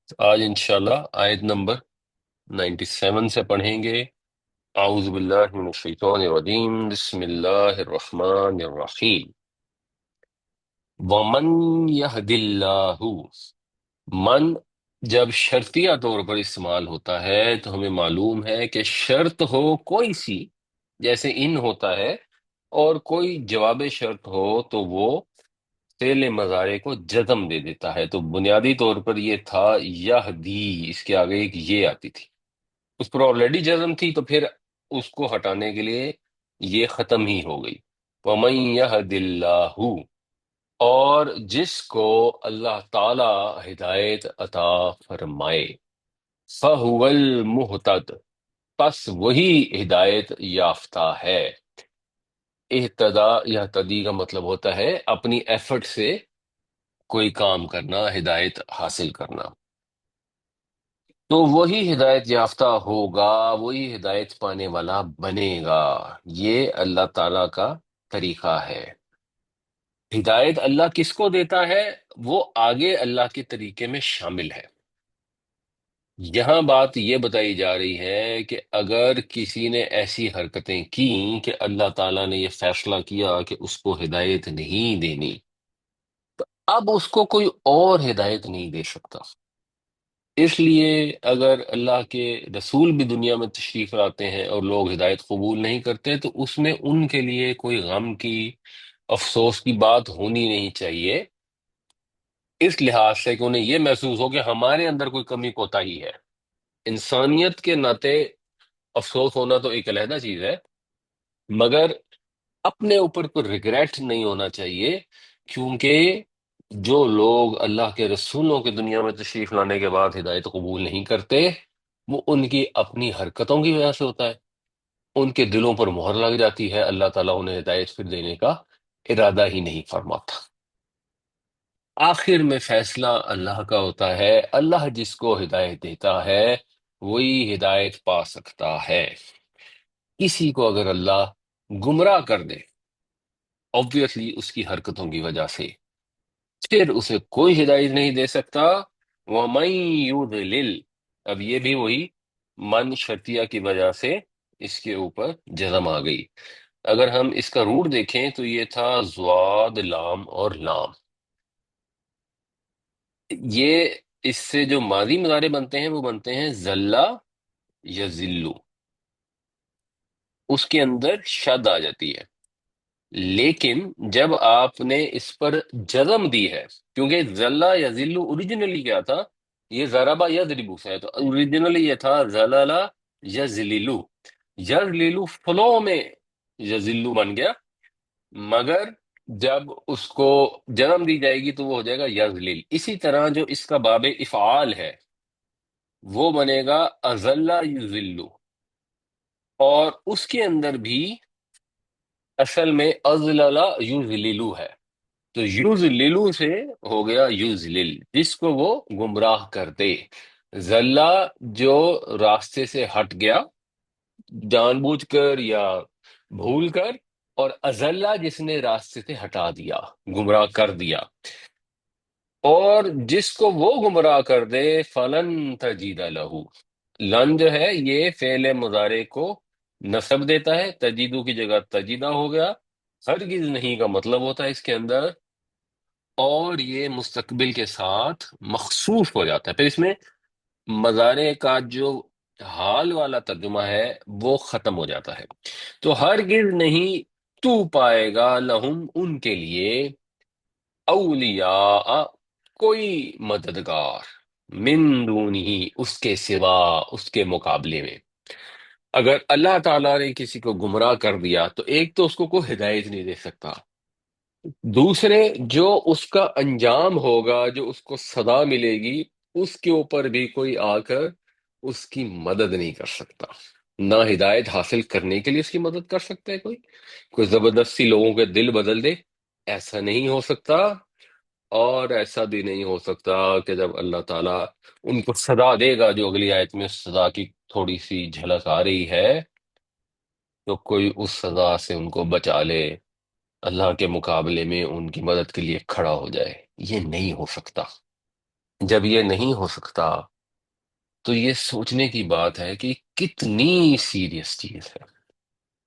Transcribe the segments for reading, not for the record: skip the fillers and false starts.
آج انشاءاللہ آیت نمبر 97 سے پڑھیں گے۔ اعوذ باللہ من الشیطان الرجیم، بسم اللہ الرحمن الرحیم۔ ومن یہد اللہ، من جب شرطیہ طور پر استعمال ہوتا ہے تو ہمیں معلوم ہے کہ شرط ہو کوئی سی، جیسے ان ہوتا ہے، اور کوئی جواب شرط ہو تو وہ فعل مضارع کو جزم دے دیتا ہے۔ تو بنیادی طور پر یہ تھا یہدی، اس کے آگے ایک یہ آتی تھی، اس پر آلریڈی جزم تھی، تو پھر اس کو ہٹانے کے لیے یہ ختم ہی ہو گئی۔ وَمَن يَهْدِ اللَّهُ، اور جس کو اللہ تعالی ہدایت عطا فرمائے، فَهُوَ الْمُهْتَدِ، پس وہی ہدایت یافتہ ہے۔ اہتدا یا تدی کا مطلب ہوتا ہے اپنی ایفرٹ سے کوئی کام کرنا، ہدایت حاصل کرنا۔ تو وہی ہدایت یافتہ ہوگا، وہی ہدایت پانے والا بنے گا۔ یہ اللہ تعالی کا طریقہ ہے۔ ہدایت اللہ کس کو دیتا ہے وہ آگے اللہ کے طریقے میں شامل ہے۔ یہاں بات یہ بتائی جا رہی ہے کہ اگر کسی نے ایسی حرکتیں کی کہ اللہ تعالیٰ نے یہ فیصلہ کیا کہ اس کو ہدایت نہیں دینی، اب اس کو کوئی اور ہدایت نہیں دے سکتا۔ اس لیے اگر اللہ کے رسول بھی دنیا میں تشریف لاتے ہیں اور لوگ ہدایت قبول نہیں کرتے، تو اس میں ان کے لیے کوئی غم کی، افسوس کی بات ہونی نہیں چاہیے، اس لحاظ سے کہ انہیں یہ محسوس ہو کہ ہمارے اندر کوئی کمی کوتاہی ہے۔ انسانیت کے ناطے افسوس ہونا تو ایک علیحدہ چیز ہے، مگر اپنے اوپر کوئی ریگریٹ نہیں ہونا چاہیے، کیونکہ جو لوگ اللہ کے رسولوں کے دنیا میں تشریف لانے کے بعد ہدایت قبول نہیں کرتے، وہ ان کی اپنی حرکتوں کی وجہ سے ہوتا ہے، ان کے دلوں پر مہر لگ جاتی ہے، اللہ تعالیٰ انہیں ہدایت پھر دینے کا ارادہ ہی نہیں فرماتا۔ آخر میں فیصلہ اللہ کا ہوتا ہے، اللہ جس کو ہدایت دیتا ہے وہی ہدایت پا سکتا ہے۔ کسی کو اگر اللہ گمراہ کر دے، obviously اس کی حرکتوں کی وجہ سے، پھر اسے کوئی ہدایت نہیں دے سکتا۔ وَمَن يُضْلِلْ، اب یہ بھی وہی من شرطیہ کی وجہ سے اس کے اوپر جزم آ گئی۔ اگر ہم اس کا روٹ دیکھیں تو یہ تھا ضاد لام اور لام، یہ اس سے جو ماضی مضارع بنتے ہیں وہ بنتے ہیں ذلہ یا ذلو، اس کے اندر شد آ جاتی ہے۔ لیکن جب آپ نے اس پر جزم دی ہے، کیونکہ ذلہ یا ذلو اوریجنلی کیا تھا، یہ ضربہ یضربو سے ہے، تو اوریجنلی یہ تھا ذلالہ یذللو، یذللو فلو میں یذلو بن گیا، مگر جب اس کو جنم دی جائے گی تو وہ ہو جائے گا یذلل۔ اسی طرح جو اس کا باب افعال ہے وہ بنے گا اذلہ یذلو، اور اس کے اندر بھی اصل میں اذلل یذللو ہے، تو یذللو سے ہو گیا یذلل، جس کو وہ گمراہ کر دے۔ ذلہ جو راستے سے ہٹ گیا جان بوجھ کر یا بھول کر، اور اذلہ جس نے راستے سے ہٹا دیا، گمراہ کر دیا۔ اور جس کو وہ گمراہ کر دے فلن تجید لہو، لن جو ہے یہ فعل مضارع کو نصب دیتا ہے، تجیدو کی جگہ تجیدہ ہو گیا، ہرگز نہیں کا مطلب ہوتا ہے اس کے اندر، اور یہ مستقبل کے ساتھ مخصوص ہو جاتا ہے، پھر اس میں مضارع کا جو حال والا ترجمہ ہے وہ ختم ہو جاتا ہے۔ تو ہرگز نہیں تو پائے گا لہم ان کے لیے، اولیاء کوئی مددگار، من دونہی اس کے سوا، اس کے مقابلے میں۔ اگر اللہ تعالیٰ نے کسی کو گمراہ کر دیا تو ایک تو اس کو کوئی ہدایت نہیں دے سکتا، دوسرے جو اس کا انجام ہوگا، جو اس کو صدا ملے گی، اس کے اوپر بھی کوئی آ کر اس کی مدد نہیں کر سکتا۔ نہ ہدایت حاصل کرنے کے لیے اس کی مدد کر سکتا ہے کوئی زبردستی لوگوں کے دل بدل دے، ایسا نہیں ہو سکتا۔ اور ایسا بھی نہیں ہو سکتا کہ جب اللہ تعالیٰ ان کو سزا دے گا، جو اگلی آیت میں سزا کی تھوڑی سی جھلک آ رہی ہے، تو کوئی اس سزا سے ان کو بچا لے، اللہ کے مقابلے میں ان کی مدد کے لیے کھڑا ہو جائے، یہ نہیں ہو سکتا۔ جب یہ نہیں ہو سکتا تو یہ سوچنے کی بات ہے کہ کتنی سیریس چیز ہے،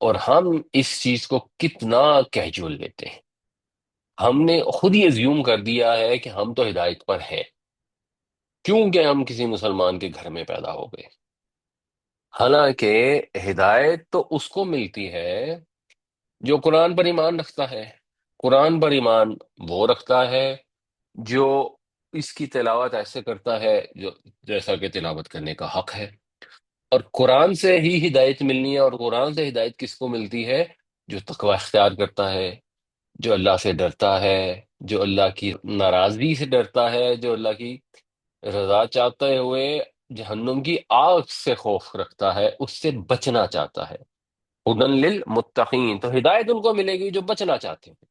اور ہم اس چیز کو کتنا کیجول لیتے ہیں۔ ہم نے خود ہی ایزیوم کر دیا ہے کہ ہم تو ہدایت پر ہیں، کیونکہ ہم کسی مسلمان کے گھر میں پیدا ہو گئے۔ حالانکہ ہدایت تو اس کو ملتی ہے جو قرآن پر ایمان رکھتا ہے۔ قرآن پر ایمان وہ رکھتا ہے جو اس کی تلاوت ایسے کرتا ہے جو جیسا کہ تلاوت کرنے کا حق ہے۔ اور قرآن سے ہی ہدایت ملنی ہے، اور قرآن سے ہدایت کس کو ملتی ہے؟ جو تقوی اختیار کرتا ہے، جو اللہ سے ڈرتا ہے، جو اللہ کی ناراضگی سے ڈرتا ہے، جو اللہ کی رضا چاہتے ہوئے جہنم کی آگ سے خوف رکھتا ہے، اس سے بچنا چاہتا ہے۔ ہدن للمتقین، تو ہدایت ان کو ملے گی جو بچنا چاہتے ہیں۔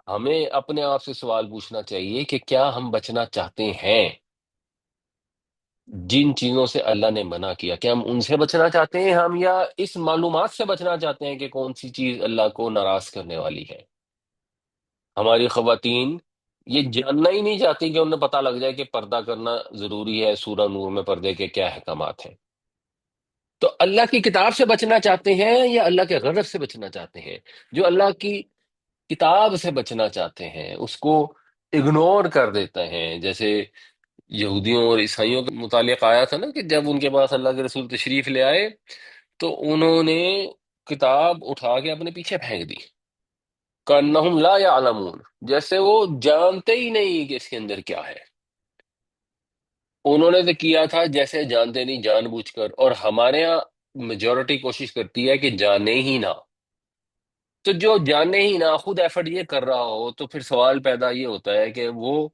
ہمیں اپنے آپ سے سوال پوچھنا چاہیے کہ کیا ہم بچنا چاہتے ہیں؟ جن چیزوں سے اللہ نے منع کیا، کیا ہم ان سے بچنا چاہتے ہیں، ہم یا اس معلومات سے بچنا چاہتے ہیں کہ کون سی چیز اللہ کو ناراض کرنے والی ہے؟ ہماری خواتین یہ جاننا ہی نہیں چاہتی کہ انہیں پتہ لگ جائے کہ پردہ کرنا ضروری ہے، سورہ نور میں پردے کے کیا احکامات ہیں۔ تو اللہ کی کتاب سے بچنا چاہتے ہیں یا اللہ کے غضب سے بچنا چاہتے ہیں؟ جو اللہ کی کتاب سے بچنا چاہتے ہیں اس کو اگنور کر دیتے ہیں، جیسے یہودیوں اور عیسائیوں کے متعلق آیا تھا نا، کہ جب ان کے پاس اللہ کے رسول تشریف لے آئے تو انہوں نے کتاب اٹھا کے اپنے پیچھے پھینک دی، کأنہم لا یعلمون، جیسے وہ جانتے ہی نہیں کہ اس کے اندر کیا ہے۔ انہوں نے تو کیا تھا جیسے جانتے نہیں، جان بوجھ کر، اور ہمارے ہاں میجورٹی کوشش کرتی ہے کہ جانے ہی نہ۔ تو جو جانے ہی نہ خود ایفرٹ یہ کر رہا ہو، تو پھر سوال پیدا یہ ہوتا ہے کہ وہ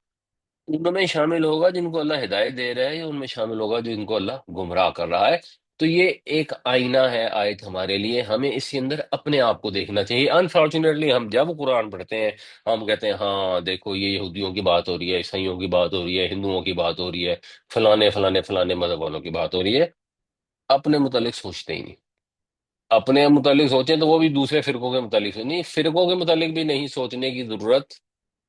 ان میں شامل ہوگا جن کو اللہ ہدایت دے رہا ہے، یا ان میں شامل ہوگا جو ان کو اللہ گمراہ کر رہا ہے؟ تو یہ ایک آئینہ ہے آیت ہمارے لیے، ہمیں اس کے اندر اپنے آپ کو دیکھنا چاہیے۔ انفارچونیٹلی ہم جب قرآن پڑھتے ہیں ہم کہتے ہیں ہاں دیکھو یہ یہودیوں کی بات ہو رہی ہے، عیسائیوں کی بات ہو رہی ہے، ہندوؤں کی بات ہو رہی ہے، فلانے فلانے فلانے مذہب والوں کی بات ہو رہی ہے، اپنے متعلق سوچتے ہی نہیں۔ اپنے متعلق سوچیں تو وہ بھی دوسرے فرقوں کے متعلق نہیں، فرقوں کے متعلق بھی نہیں سوچنے کی ضرورت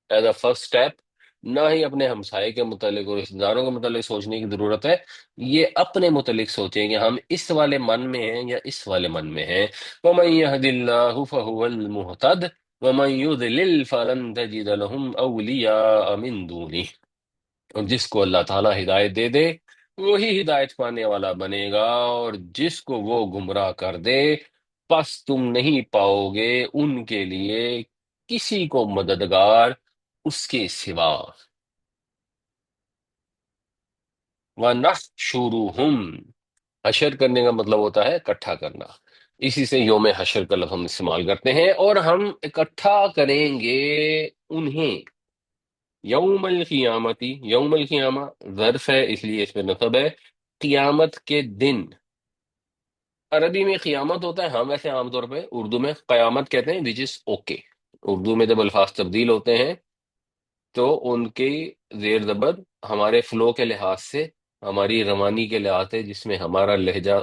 ایز اے فرسٹ اسٹیپ، نہ ہی اپنے ہمسائے کے متعلق اور رشتہ داروں کے متعلق سوچنے کی ضرورت ہے۔ یہ اپنے متعلق سوچیں کہ ہم اس والے من میں ہیں یا اس والے من میں ہیں۔ وَمَن يَهْدِ اللَّهُ فَهُوَ الْمُهْتَدِ وَمَن يُضْلِلْ فَلَن تَجِدَ لَهُمْ أَوْلِيَاءَ مِن دُونِهِ، اور جس کو اللہ تعالیٰ ہدایت دے دے وہی ہدایت پانے والا بنے گا، اور جس کو وہ گمراہ کر دے پس تم نہیں پاؤ گے ان کے لیے کسی کو مددگار اس کے سوا۔ وَنَحْشُرُهُمْ، حشر کرنے کا مطلب ہوتا ہے اکٹھا کرنا، اسی سے یوم حشر کا لفظ ہم استعمال کرتے ہیں، اور ہم اکٹھا کریں گے انہیں یوم القیامتی۔ یوم القیامہ ظرف ہے اس لیے اس پہ نصب ہے، قیامت کے دن۔ عربی میں قیامت ہوتا ہے، ہم ویسے عام طور پہ اردو میں قیامت کہتے ہیں، وچ از اوکے۔ اردو میں جب الفاظ تبدیل ہوتے ہیں تو ان کی زیر زبر ہمارے فلو کے لحاظ سے، ہماری روانی کے لحاظ سے، جس میں ہمارا لہجہ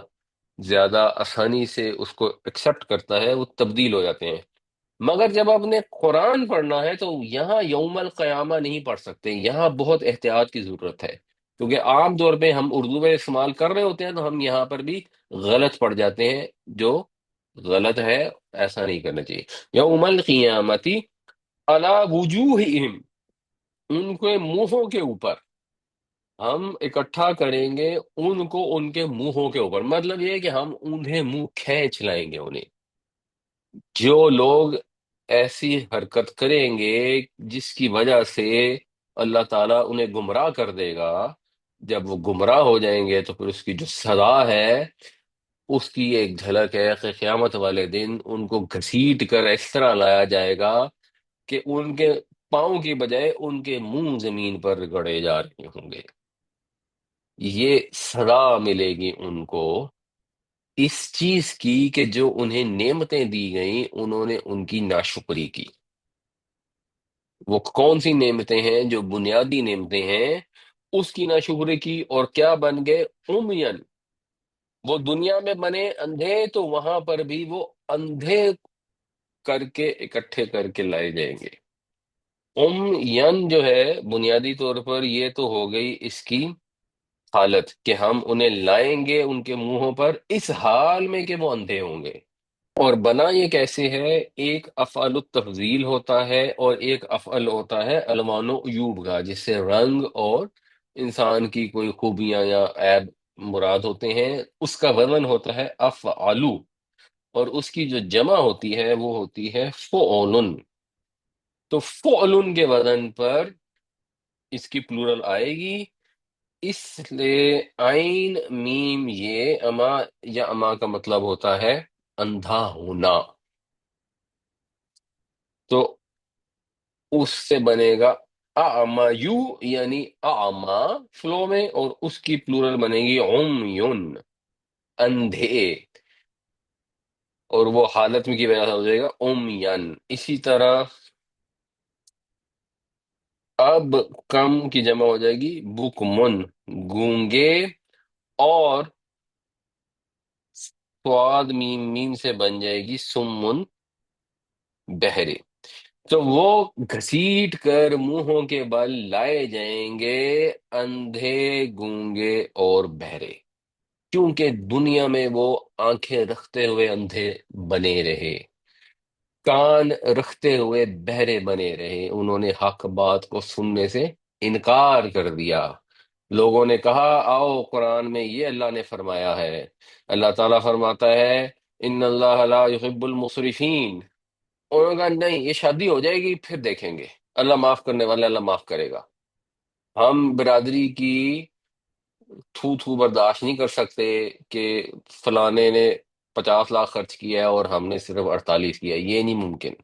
زیادہ آسانی سے اس کو ایکسپٹ کرتا ہے، وہ تبدیل ہو جاتے ہیں۔ مگر جب آپ نے قرآن پڑھنا ہے تو یہاں یوم القیامہ نہیں پڑھ سکتے، یہاں بہت احتیاط کی ضرورت ہے، کیونکہ عام طور پہ ہم اردو میں استعمال کر رہے ہوتے ہیں تو ہم یہاں پر بھی غلط پڑھ جاتے ہیں، جو غلط ہے، ایسا نہیں کرنا چاہیے۔ یوم القیامتی علی وجوہہم، ان کے منہوں کے اوپر ہم اکٹھا کریں گے ان کو ان کے منہوں کے اوپر، مطلب یہ ہے کہ ہم انہیں منہ کھینچ لائیں گے انہیں۔ جو لوگ ایسی حرکت کریں گے جس کی وجہ سے اللہ تعالیٰ انہیں گمراہ کر دے گا، جب وہ گمراہ ہو جائیں گے تو پھر اس کی جو سزا ہے اس کی ایک جھلک ہے کہ قیامت والے دن ان کو گھسیٹ کر اس طرح لایا جائے گا کہ ان کے پاؤں کی بجائے ان کے منہ زمین پر گڑے جا رہے ہوں گے۔ یہ سزا ملے گی ان کو اس چیز کی کہ جو انہیں نعمتیں دی گئیں انہوں نے ان کی ناشکری کی۔ وہ کون سی نعمتیں ہیں؟ جو بنیادی نعمتیں ہیں اس کی ناشکری کی، اور کیا بن گئے؟ عمین، وہ دنیا میں بنے اندھے تو وہاں پر بھی وہ اندھے کر کے اکٹھے کر کے لائے جائیں گے۔ ین جو ہے بنیادی طور پر یہ تو ہو گئی اس کی حالت کہ ہم انہیں لائیں گے ان کے منہوں پر اس حال میں کہ وہ اندھے ہوں گے۔ اور بنا یہ کیسے ہے؟ ایک افعل التفضیل ہوتا ہے اور ایک افعل ہوتا ہے الوان و عیوب کا، جس سے رنگ اور انسان کی کوئی خوبیاں یا عیب مراد ہوتے ہیں۔ اس کا وزن ہوتا ہے افعلو، اور اس کی جو جمع ہوتی ہے وہ ہوتی ہے فعلن۔ تو فعلن کے وزن پر اس کی پلورل آئے گی، اس لیے عین میم یہ اما، یا اما کا مطلب ہوتا ہے اندھا ہونا، تو اس سے بنے گا اعما یو، یعنی اعما فلو میں، اور اس کی پلورل بنے گی عمیون، اندھے، اور وہ حالت میں کی وجہ سے ہو جائے گا عمین۔ اسی طرح اب کم کی جمع ہو جائے گی بکمن، گونگے، اور سواد میم میم سے بن جائے گی سمن، بہرے۔ تو وہ گھسیٹ کر منہوں کے بل لائے جائیں گے اندھے، گونگے اور بہرے، کیونکہ دنیا میں وہ آنکھیں رکھتے ہوئے اندھے بنے رہے، کان رکھتے ہوئے بہرے بنے رہے، انہوں نے حق بات کو سننے سے انکار کر دیا۔ لوگوں نے کہا آؤ قرآن میں یہ اللہ نے فرمایا ہے، اللہ تعالیٰ فرماتا ہے ان اللہ لا يحب المسرفین، انہوں نے کہا نہیں یہ شادی ہو جائے گی پھر دیکھیں گے، اللہ معاف کرنے والا، اللہ معاف کرے گا۔ ہم برادری کی تھو تھو برداشت نہیں کر سکتے کہ فلانے نے 50 لاکھ خرچ کیا ہے اور ہم نے صرف 48 کیا ہے، یہ نہیں ممکن۔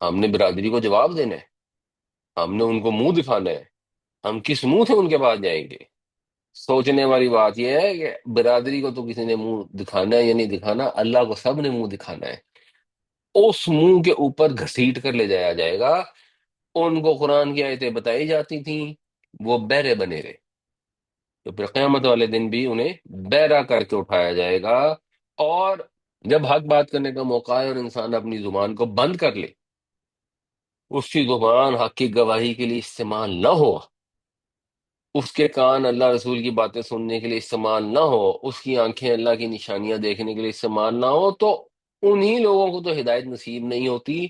ہم نے برادری کو جواب دینا ہے، ہم نے ان کو منہ دکھانا ہے، ہم کس منہ سے ان کے پاس جائیں گے؟ سوچنے والی بات یہ ہے کہ برادری کو تو کسی نے منہ دکھانا ہے یا نہیں دکھانا، اللہ کو سب نے منہ دکھانا ہے، اس منہ کے اوپر گھسیٹ کر لے جایا جائے گا۔ ان کو قرآن کی آیتیں بتائی جاتی تھیں، وہ بہرے بنے رہے، تو پھر قیامت والے دن بھی انہیں بہرا کر کے اٹھایا جائے گا۔ اور جب حق بات کرنے کا موقع ہے اور انسان اپنی زبان کو بند کر لے، اس کی زبان حق کی گواہی کے لیے استعمال نہ ہو، اس کے کان اللہ رسول کی باتیں سننے کے لیے استعمال نہ ہو، اس کی آنکھیں اللہ کی نشانیاں دیکھنے کے لیے استعمال نہ ہو، تو انہی لوگوں کو تو ہدایت نصیب نہیں ہوتی،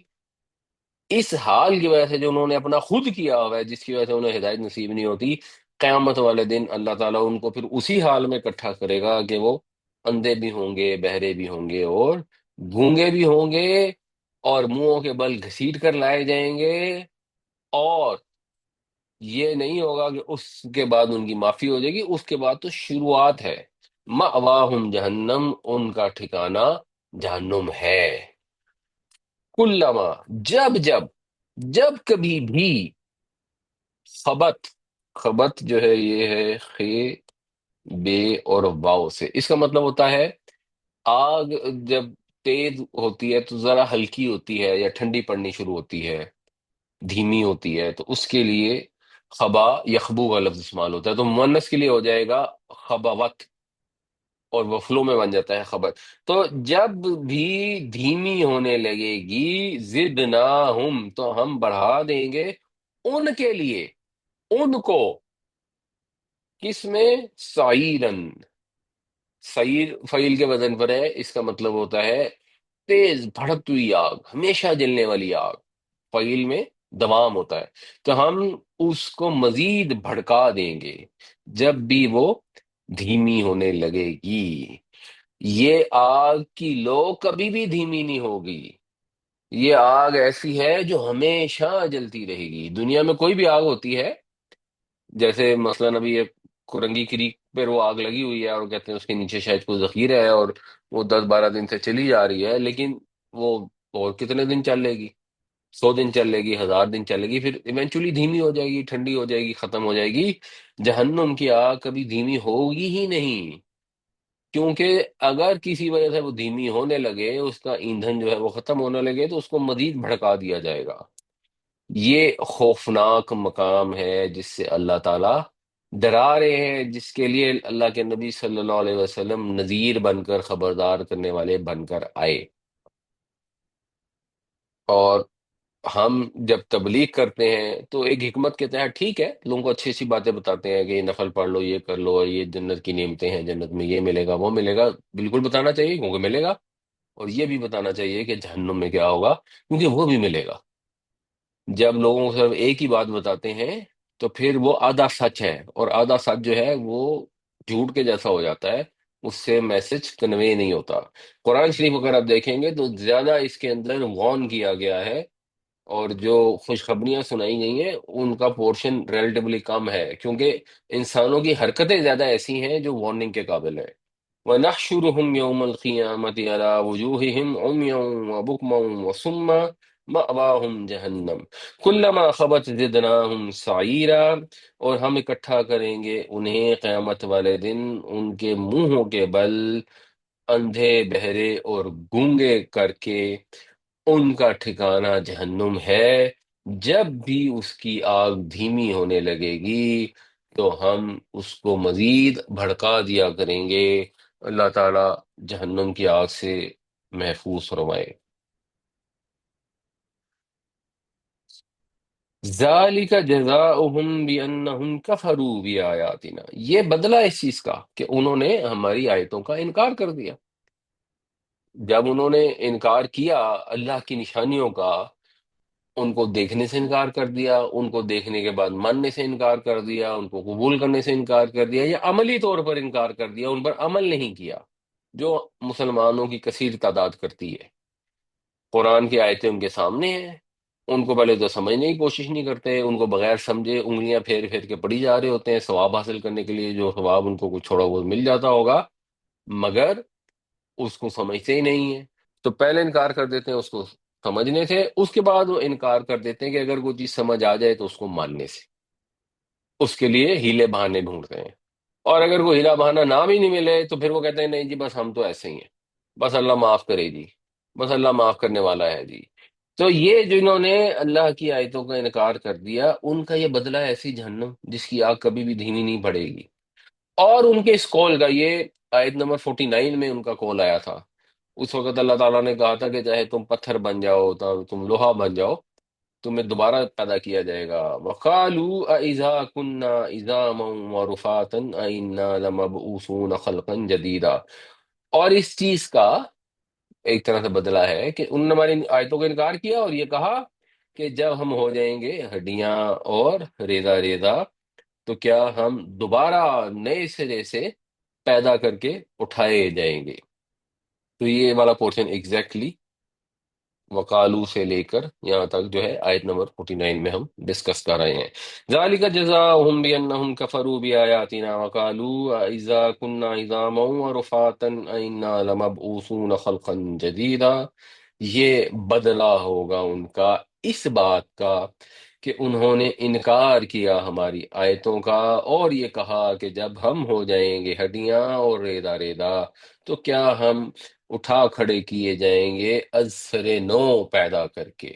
اس حال کی وجہ سے جو انہوں نے اپنا خود کیا ہوا ہے، جس کی وجہ سے انہیں ہدایت نصیب نہیں ہوتی۔ قیامت والے دن اللہ تعالیٰ ان کو پھر اسی حال میں اکٹھا کرے گا کہ وہ اندھے بھی ہوں گے، بہرے بھی ہوں گے اور گونگے بھی ہوں گے، اور منہوں کے بل گھسیٹ کر لائے جائیں گے، اور یہ نہیں ہوگا کہ اس کے بعد ان کی معافی ہو جائے گی، اس کے بعد تو شروعات ہے۔ مأواہم جہنم، ان کا ٹھکانہ جہنم ہے۔ کلما، جب جب، جب کبھی بھی، خبت، خبت جو ہے یہ ہے خے، بے اور واو سے، اس کا مطلب ہوتا ہے آگ جب تیز ہوتی ہے تو ذرا ہلکی ہوتی ہے یا ٹھنڈی پڑنی شروع ہوتی ہے، دھیمی ہوتی ہے، تو اس کے لیے خبا یخبو کا لفظ استعمال ہوتا ہے، تو مونس کے لیے ہو جائے گا خبوت، اور وہ فلو میں بن جاتا ہے خبر۔ تو جب بھی دھیمی ہونے لگے گی زدناہم، تو ہم بڑھا دیں گے ان کے لیے، ان کو، کس میں؟ سعیرن، سعیر فعیل کے وزن پر ہے، اس کا مطلب ہوتا ہے تیز بھڑکتی ہوئی آگ، ہمیشہ جلنے والی آگ، فعیل میں دوام ہوتا ہے، تو ہم اس کو مزید بھڑکا دیں گے جب بھی وہ دھیمی ہونے لگے گی۔ یہ آگ کی لو کبھی بھی دھیمی نہیں ہوگی، یہ آگ ایسی ہے جو ہمیشہ جلتی رہے گی۔ دنیا میں کوئی بھی آگ ہوتی ہے، جیسے مثلاً ابھی یہ کورنگی کریک پہ وہ آگ لگی ہوئی ہے اور کہتے ہیں اس کے نیچے شاید کوئی ذخیرہ ہے، اور وہ 10-12 دن سے چلی جا رہی ہے، لیکن وہ اور کتنے دن چلے گی؟ 100 دن چلے گی، 1000 دن چلے گی، پھر ایونچولی دھیمی ہو جائے گی، ٹھنڈی ہو جائے گی، ختم ہو جائے گی۔ جہنم کی آگ کبھی دھیمی ہوگی ہی نہیں، کیونکہ اگر کسی وجہ سے وہ دھیمی ہونے لگے، اس کا ایندھن جو ہے وہ ختم ہونے لگے، تو اس کو مزید بھڑکا دیا جائے گا۔ یہ خوفناک مقام ہے جس سے اللہ تعالیٰ ڈرا رہے ہیں، جس کے لیے اللہ کے نبی صلی اللہ علیہ وسلم نذیر بن کر، خبردار کرنے والے بن کر آئے۔ اور ہم جب تبلیغ کرتے ہیں تو ایک حکمت کے تحت ٹھیک ہے، لوگوں کو اچھی اچھی باتیں بتاتے ہیں کہ یہ نفل پڑھ لو، یہ کر لو، یہ جنت کی نعمتیں ہیں، جنت میں یہ ملے گا وہ ملے گا، بالکل بتانا چاہیے کیونکہ ملے گا، اور یہ بھی بتانا چاہیے کہ جہنم میں کیا ہوگا کیونکہ وہ بھی ملے گا۔ جب لوگوں کو صرف ایک ہی بات بتاتے ہیں تو پھر وہ آدھا سچ ہے، اور آدھا سچ جو ہے وہ جھوٹ کے جیسا ہو جاتا ہے، اس سے میسج کنوے نہیں ہوتا۔ قرآن شریف اگر آپ دیکھیں گے تو زیادہ اس کے اندر وارن کیا گیا ہے، اور جو خوشخبریاں سنائی گئی ہیں ان کا پورشن ریلیٹیولی کم ہے، کیونکہ انسانوں کی حرکتیں زیادہ ایسی ہیں جو وارننگ کے قابل ہیں۔ وَنَحْشُرُهُمْ يَوْمَ الْقِيَامَةِ عَلَىٰ وُجُوهِهِمْ عُمْيًا وَبُكْمًا وَصُمًّا مَأْوَاهُمْ جَهَنَّمْ كُلَّمَا خَبَتْ زِدْنَاهُمْ سَعِيرًا، اور ہم اکٹھا کریں گے انہیں قیامت والے دن ان کے منہوں کے بل، اندھے بہرے اور گونگے کر کے ان کا ٹھکانہ جہنم ہے۔ جب بھی اس کی آگ دھیمی ہونے لگے گی تو ہم اس کو مزید بھڑکا دیا کریں گے۔ اللہ تعالی جہنم کی آگ سے محفوظ فرمائے۔ ذالک جزاؤہم بانہم کفروا بآیاتنا، یہ بدلہ اس چیز کا کہ انہوں نے ہماری آیتوں کا انکار کر دیا۔ جب انہوں نے انکار کیا اللہ کی نشانیوں کا، ان کو دیکھنے سے انکار کر دیا، ان کو دیکھنے کے بعد ماننے سے انکار کر دیا، ان کو قبول کرنے سے انکار کر دیا، یا عملی طور پر انکار کر دیا، ان پر عمل نہیں کیا، جو مسلمانوں کی کثیر تعداد کرتی ہے۔ قرآن کی آیتیں ان کے سامنے ہیں، ان کو پہلے تو سمجھنے کی کوشش نہیں کرتے، ان کو بغیر سمجھے انگلیاں پھیر پھیر کے پڑھی جا رہے ہوتے ہیں ثواب حاصل کرنے کے لیے، جو ثواب ان کو کچھ تھوڑا بہت مل جاتا ہوگا، مگر اس کو سمجھتے ہی نہیں ہیں۔ تو پہلے انکار کر دیتے ہیں اس کو سمجھنے سے، اس کے بعد وہ انکار کر دیتے ہیں کہ اگر کوئی چیز سمجھ آ جائے تو اس کو ماننے سے، اس کے لیے ہیلے بہانے ڈھونڈتے ہیں۔ اور اگر کوئی ہیلا بہانہ نام ہی نہیں ملے تو پھر وہ کہتے ہیں نہیں جی بس ہم تو ایسے ہی ہیں، بس اللہ معاف کرے جی، بس اللہ معاف کرنے والا ہے جی۔ تو یہ جنہوں نے اللہ کی آیتوں کا انکار کر دیا، ان کا یہ بدلہ ہے ایسی جہنم جس کی آگ کبھی بھی دھیمی نہیں پڑے گی۔ اور ان کے اس قول کا، یہ آیت نمبر 49 میں ان کا قول آیا تھا، اس وقت اللہ تعالیٰ نے کہا تھا کہ چاہے تم پتھر بن جاؤ، تم لوہا بن جاؤ، تمہیں دوبارہ پیدا کیا جائے گا۔ وَقَالُوا أَإِذَا كُنَّا عِظَامًا وَرُفَاتًا أَإِنَّا لَمَبْعُوثُونَ خَلْقًا جَدِيدًا، اور اس چیز کا ایک طرح سے بدلہ ہے کہ انہوں نے ہماری آیتوں کا انکار کیا اور یہ کہا کہ جب ہم ہو جائیں گے ہڈیاں اور ریزہ ریزہ تو کیا ہم دوبارہ نئے سرے سے پیدا کر کے اٹھائے جائیں گے۔ تو یہ والا پورشن ایگزیکٹلی وقالو سے لے کر یہاں تک جو ہے آیت نمبر 49 میں ہم ڈسکس کر رہے ہیں۔ ذالک جزاؤہم بانہم کفروا بآیاتنا وقالوا اذا كنا عظاما ورفاتا ائنا لمبعوثون خلقا جدیدا، یہ بدلہ ہوگا ان کا اس بات کا کہ انہوں نے انکار کیا ہماری آیتوں کا، اور یہ کہا کہ جب ہم ہو جائیں گے ہڈیاں اور ریدا ریدا تو کیا ہم اٹھا کھڑے کیے جائیں گے از سر نو پیدا کر کے۔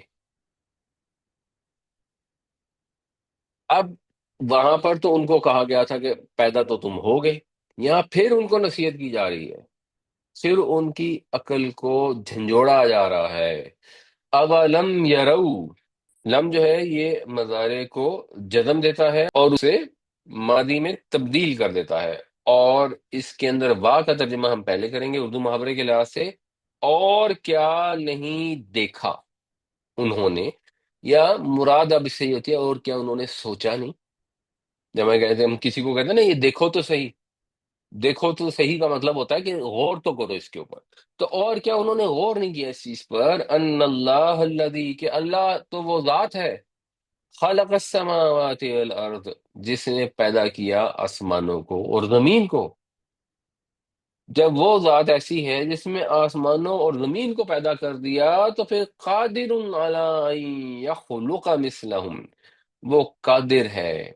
اب وہاں پر تو ان کو کہا گیا تھا کہ پیدا تو تم ہو گے، یہاں پھر ان کو نصیحت کی جا رہی ہے، پھر ان کی عقل کو جھنجھوڑا جا رہا ہے۔ اولم یرو، لم جو ہے یہ مضارع کو جزم دیتا ہے اور اسے ماضی میں تبدیل کر دیتا ہے، اور اس کے اندر وا کا ترجمہ ہم پہلے کریں گے اردو محاورے کے لحاظ سے۔ اور کیا نہیں دیکھا انہوں نے، یا مراد اب اس سے یہ ہوتی ہے اور کیا انہوں نے سوچا نہیں۔ جب میں کہتے ہیں، ہم کسی کو کہتے ہیں نا یہ دیکھو تو صحیح، دیکھو تو صحیح کا مطلب ہوتا ہے کہ غور تو کرو اس کے اوپر۔ تو اور کیا انہوں نے غور نہیں کیا اس چیز پر، ان اللہ الذی، کہ اللہ تو وہ ذات ہے، خلق السماوات والارض، جس نے پیدا کیا آسمانوں کو اور زمین کو۔ جب وہ ذات ایسی ہے جس میں آسمانوں اور زمین کو پیدا کر دیا تو پھر قادر علی ان یخلق مثلہم، وہ قادر ہے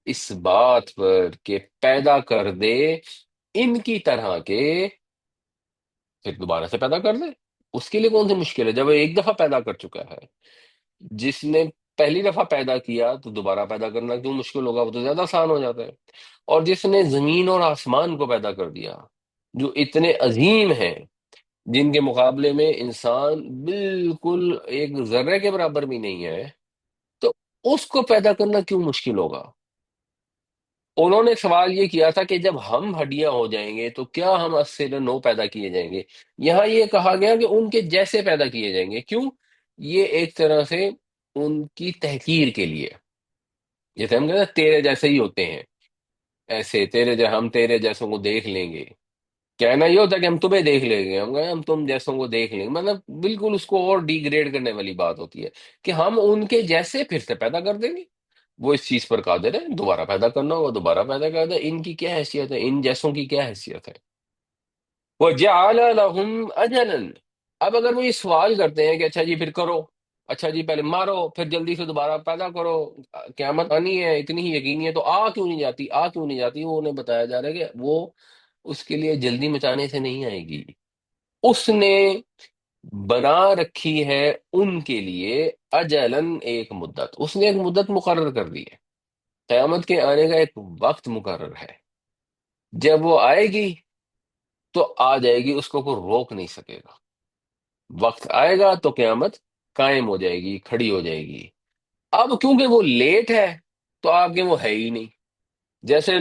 اس بات پر کہ پیدا کر دے ان کی طرح کے، پھر دوبارہ سے پیدا کر دے۔ اس کے لیے کون سی مشکل ہے جب وہ ایک دفعہ پیدا کر چکا ہے؟ جس نے پہلی دفعہ پیدا کیا تو دوبارہ پیدا کرنا کیوں مشکل ہوگا، وہ تو زیادہ آسان ہو جاتا ہے۔ اور جس نے زمین اور آسمان کو پیدا کر دیا جو اتنے عظیم ہیں، جن کے مقابلے میں انسان بالکل ایک ذرے کے برابر بھی نہیں ہے، تو اس کو پیدا کرنا کیوں مشکل ہوگا؟ انہوں نے سوال یہ کیا تھا کہ جب ہم ہڈیاں ہو جائیں گے تو کیا ہم 80 سے 9 پیدا کیے جائیں گے؟ یہاں یہ کہا گیا کہ ان کے جیسے پیدا کیے جائیں گے۔ کیوں؟ یہ ایک طرح سے ان کی تحقیر کے لیے، جیسے ہم کہتے ہیں تیرے جیسے ہی ہوتے ہیں، ایسے ہم تیرے جیسوں کو دیکھ لیں گے۔ کہنا یہ ہوتا ہے کہ ہم تمہیں دیکھ لیں گے، ہم کہیں ہم تم جیسوں کو دیکھ لیں گے، مطلب بالکل اس کو اور ڈی گریڈ کرنے والی بات ہوتی ہے کہ ہم ان کے جیسے پھر سے پیدا کر دیں گے۔ وہ اس چیز پر قادر ہے، دوبارہ پیدا کرنا ہوگا دوبارہ پیدا کر دیں۔ ان کی کیا حیثیت ہے؟ ان جیسوں کی کیا حیثیت ہے؟ وَجَعَلَ لَهُمْ أَجَلًا۔ اب اگر وہ یہ سوال کرتے ہیں کہ اچھا جی پھر کرو، اچھا جی پہلے مارو پھر جلدی سے دوبارہ پیدا کرو، قیامت آنی ہے اتنی ہی یقینی ہے، تو کیوں نہیں جاتی؟ کیوں نہیں جاتی؟ وہ انہیں بتایا جا رہا ہے کہ وہ اس کے لیے جلدی مچانے سے نہیں آئے گی۔ اس نے بنا رکھی ہے ان کے لیے اجلن، ایک مدت، اس نے ایک مدت مقرر کر دی ہے۔ قیامت کے آنے کا ایک وقت مقرر ہے، جب وہ آئے گی تو آ جائے گی، اس کو کوئی روک نہیں سکے گا۔ وقت آئے گا تو قیامت قائم ہو جائے گی، کھڑی ہو جائے گی۔ اب کیونکہ وہ لیٹ ہے تو آپ کے وہ ہے ہی نہیں۔ جیسے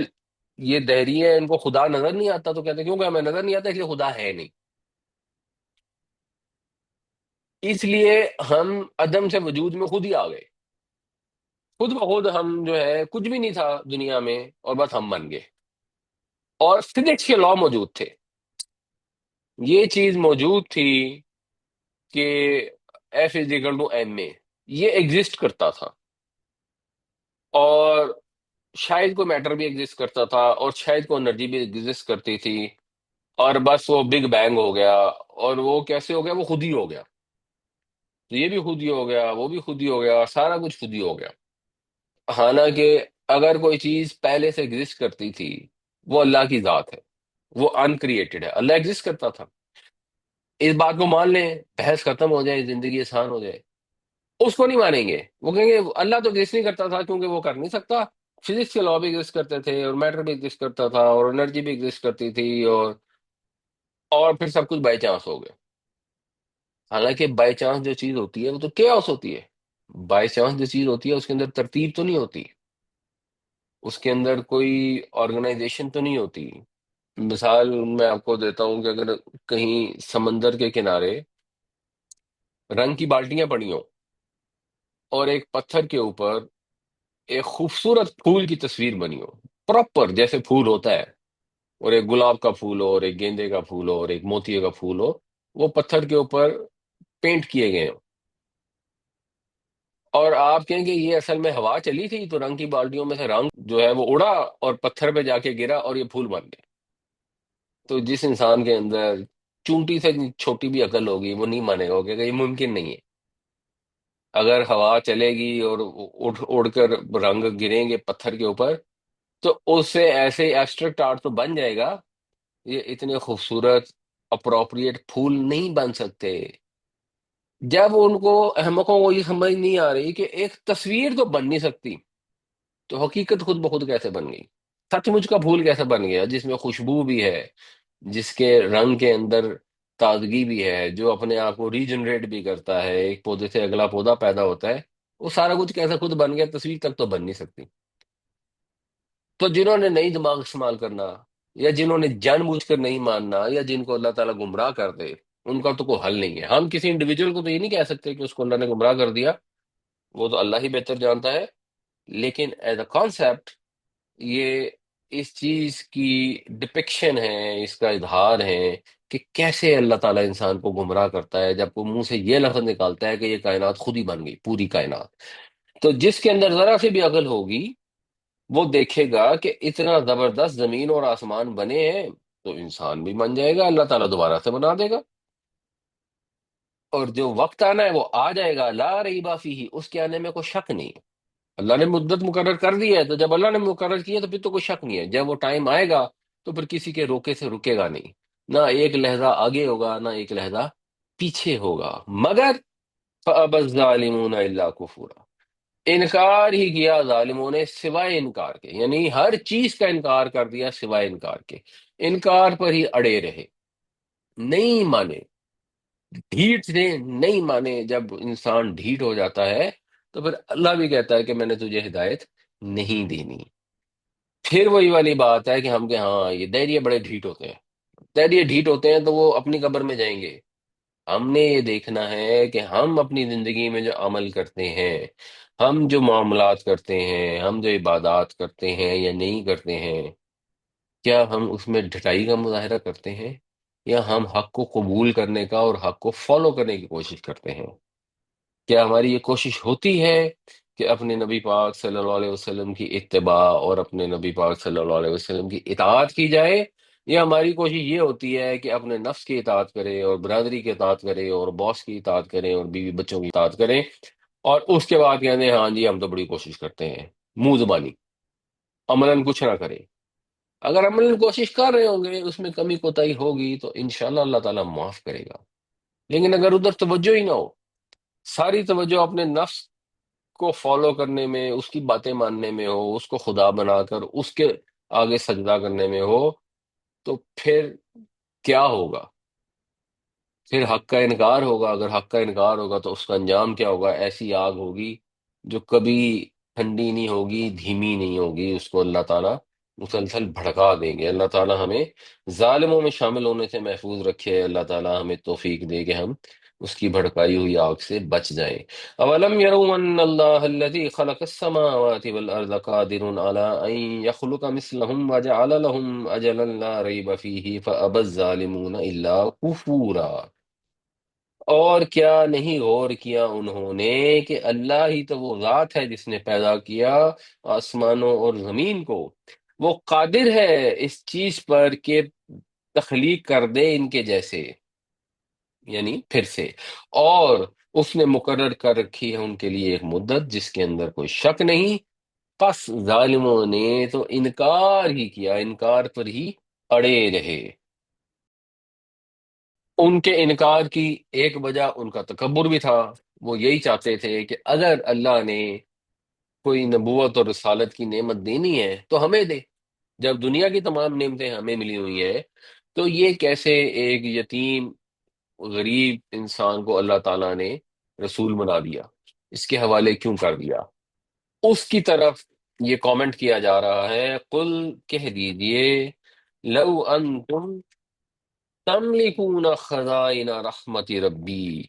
یہ دہری ہے، ان کو خدا نظر نہیں آتا تو کہتے ہیں کیونکہ ہمیں نظر نہیں آتا اس لیے خدا ہے نہیں، اس لیے ہم عدم سے وجود میں خود ہی آ گئے، خود بخود ہم جو ہے کچھ بھی نہیں تھا دنیا میں اور بس ہم بن گئے۔ اور فزکس کے لا موجود تھے، یہ چیز موجود تھی کہ F is equal to M A, یہ ایگزسٹ کرتا تھا، اور شاید کوئی میٹر بھی ایگزسٹ کرتا تھا اور شاید کوئی انرجی بھی ایگزسٹ کرتی تھی، اور بس وہ بگ بینگ ہو گیا، اور وہ کیسے ہو گیا؟ وہ خود ہی ہو گیا، تو یہ بھی خود ہی ہو گیا، وہ بھی خود ہی ہو گیا، سارا کچھ خود ہی ہو گیا۔ حالانکہ اگر کوئی چیز پہلے سے ایگزسٹ کرتی تھی، وہ اللہ کی ذات ہے، وہ ان کریٹڈ ہے، اللہ ایگزسٹ کرتا تھا، اس بات کو مان لیں، بحث ختم ہو جائے، زندگی آسان ہو جائے۔ اس کو نہیں مانیں گے، وہ کہیں گے اللہ تو ایگزسٹ نہیں کرتا تھا کیونکہ وہ کر نہیں سکتا، فزکس کے لا بھی ایگزسٹ کرتے تھے اور میٹر بھی ایگزسٹ کرتا تھا اور انرجی بھی ایگزسٹ کرتی تھی، اور پھر سب کچھ بائی چانس ہو گیا۔ حالانکہ بائی چانس جو چیز ہوتی ہے وہ تو کیاس ہوتی ہے، بائی چانس جو چیز ہوتی ہے اس کے اندر ترتیب تو نہیں ہوتی، اس کے اندر کوئی آرگنائزیشن تو نہیں ہوتی۔ مثال میں آپ کو دیتا ہوں کہ اگر کہیں سمندر کے کنارے رنگ کی بالٹیاں پڑی ہوں اور ایک پتھر کے اوپر ایک خوبصورت پھول کی تصویر بنی ہو، پراپر جیسے پھول ہوتا ہے، اور ایک گلاب کا پھول ہو اور ایک گیندے کا پھول ہو اور ایک موتیے کا پھول ہو، وہ پتھر کے اوپر پینٹ کیے گئے ہوں، اور آپ کہیں کہ یہ اصل میں ہوا چلی تھی تو رنگ کی بالٹیوں میں سے رنگ جو ہے وہ اڑا اور پتھر پہ جا کے گرا اور یہ پھول بن گئے، تو جس انسان کے اندر چونٹی سے چھوٹی بھی عقل ہوگی وہ نہیں مانے گا، وہ کہے گا یہ ممکن نہیں ہے۔ اگر ہوا چلے گی اور اڑ اڑ کر رنگ گریں گے پتھر کے اوپر تو اس سے ایسے ایبسٹریکٹ آرٹ تو بن جائے گا، یہ اتنے خوبصورت اپروپریٹ پھول نہیں بن سکتے۔ جب ان کو احمقوں کو یہ سمجھ نہیں آ رہی کہ ایک تصویر تو بن نہیں سکتی، تو حقیقت خود بخود کیسے بن گئی؟ سچ مچ کا پھول کیسے بن گیا جس میں خوشبو بھی ہے، جس کے رنگ کے اندر تازگی بھی ہے، جو اپنے آپ کو ریجنریٹ بھی کرتا ہے، ایک پودے سے اگلا پودا پیدا ہوتا ہے، وہ سارا کچھ کیسے خود بن گیا؟ تصویر تک تو بن نہیں سکتی۔ تو جنہوں نے نہیں دماغ استعمال کرنا، یا جنہوں نے جان بوجھ کر نہیں ماننا، یا جن کو اللہ تعالیٰ گمراہ کر دے، ان کا تو کوئی حل نہیں ہے۔ ہم کسی انڈیویجول کو تو یہ نہیں کہہ سکتے کہ اس کو اللہ نے گمراہ کر دیا، وہ تو اللہ ہی بہتر جانتا ہے، لیکن ایز اے کانسیپٹ یہ اس چیز کی ڈپکشن ہے، اس کا اظہار ہے کہ کیسے اللہ تعالیٰ انسان کو گمراہ کرتا ہے جب وہ منہ سے یہ لفظ نکالتا ہے کہ یہ کائنات خود ہی بن گئی، پوری کائنات۔ تو جس کے اندر ذرا سی بھی عقل ہوگی وہ دیکھے گا کہ اتنا زبردست زمین اور آسمان بنے ہیں تو انسان بھی بن جائے گا، اللہ تعالیٰ دوبارہ سے بنا دے گا، اور جو وقت آنا ہے وہ آ جائے گا، لا ریب فیہ، اس کے آنے میں کوئی شک نہیں ہے۔ اللہ نے مدت مقرر کر دی ہے، تو جب اللہ نے مقرر کیا تو پھر تو کوئی شک نہیں ہے، جب وہ ٹائم آئے گا تو پھر کسی کے روکے سے رکے گا نہیں، نہ ایک لہجہ آگے ہوگا نہ ایک لہجہ پیچھے ہوگا، مگر فَأَبَى الظَّالِمُونَ إِلَّا كُفُورًا، انکار ہی کیا ظالموں نے سوائے انکار کے، یعنی ہر چیز کا انکار کر دیا سوائے انکار کے، انکار پر ہی اڑے رہے، نہیں مانے۔ ڈھیٹ سے نہیں مانے، جب انسان ڈھیٹ ہو جاتا ہے تو پھر اللہ بھی کہتا ہے کہ میں نے تجھے ہدایت نہیں دینی۔ پھر وہی والی بات ہے کہ ہم کہ ہاں یہ دہریے بڑے ڈھیٹ ہوتے ہیں، دہریے ڈھیٹ ہوتے ہیں تو وہ اپنی قبر میں جائیں گے۔ ہم نے یہ دیکھنا ہے کہ ہم اپنی زندگی میں جو عمل کرتے ہیں، ہم جو معاملات کرتے ہیں، ہم جو عبادات کرتے ہیں یا نہیں کرتے ہیں، کیا ہم اس میں ڈھٹائی کا مظاہرہ کرتے ہیں، یا ہم حق کو قبول کرنے کا اور حق کو فالو کرنے کی کوشش کرتے ہیں؟ کیا ہماری یہ کوشش ہوتی ہے کہ اپنے نبی پاک صلی اللہ علیہ وسلم کی اتباع اور اپنے نبی پاک صلی اللہ علیہ وسلم کی اطاعت کی جائے، یا ہماری کوشش یہ ہوتی ہے کہ اپنے نفس کی اطاعت کرے اور برادری کی اطاعت کرے اور باس کی اطاعت کرے اور بیوی بچوں کی اطاعت کرے، اور اس کے بعد کہتے ہیں ہاں جی ہم تو بڑی کوشش کرتے ہیں، منہ زبانی، عملاً کچھ نہ کرے؟ اگر عملاً کوشش کر رہے ہوں گے، اس میں کمی کوتاہی ہوگی تو انشاءاللہ اللہ تعالیٰ معاف کرے گا۔ لیکن اگر ادھر توجہ ہی نہ ہو، ساری توجہ اپنے نفس کو فالو کرنے میں، اس کی باتیں ماننے میں ہو، اس کو خدا بنا کر اس کے آگے سجدہ کرنے میں ہو، تو پھر کیا ہوگا؟ پھر حق کا انکار ہوگا۔ اگر حق کا انکار ہوگا تو اس کا انجام کیا ہوگا؟ ایسی آگ ہوگی جو کبھی ٹھنڈی نہیں ہوگی، دھیمی نہیں ہوگی، اس کو اللہ تعالیٰ مسلسل بھڑکا دیں گے۔ اللہ تعالیٰ ہمیں ظالموں میں شامل ہونے سے محفوظ رکھے، اللہ تعالیٰ ہمیں توفیق دے کہ ہم اس کی بھڑکائی ہوئی آگ سے بچ جائیں۔ اولم يروا ان اللہ الذي خلق السماوات والارض قادر على ان يخلق مثلهم وجعل لهم اجلا لا ريب فيه فابى الظالمون الا كفورا۔ اور کیا نہیں غور کیا انہوں نے کہ اللہ ہی تو وہ ذات ہے جس نے پیدا کیا آسمانوں اور زمین کو، وہ قادر ہے اس چیز پر کہ تخلیق کر دے ان کے جیسے، یعنی پھر سے، اور اس نے مقرر کر رکھی ہے ان کے لیے ایک مدت جس کے اندر کوئی شک نہیں۔ پس ظالموں نے تو انکار ہی کیا، انکار پر ہی اڑے رہے۔ ان کے انکار کی ایک وجہ ان کا تکبر بھی تھا، وہ یہی چاہتے تھے کہ اگر اللہ نے کوئی نبوت اور رسالت کی نعمت دینی ہے تو ہمیں دے، جب دنیا کی تمام نعمتیں ہمیں ملی ہوئی ہیں تو یہ کیسے ایک یتیم غریب انسان کو اللہ تعالیٰ نے رسول بنا دیا، اس کے حوالے کیوں کر دیا؟ اس کی طرف یہ کامنٹ کیا جا رہا ہے، قل کہہ دیجئے، لو انتم تملکون خزائن رحمت ربی،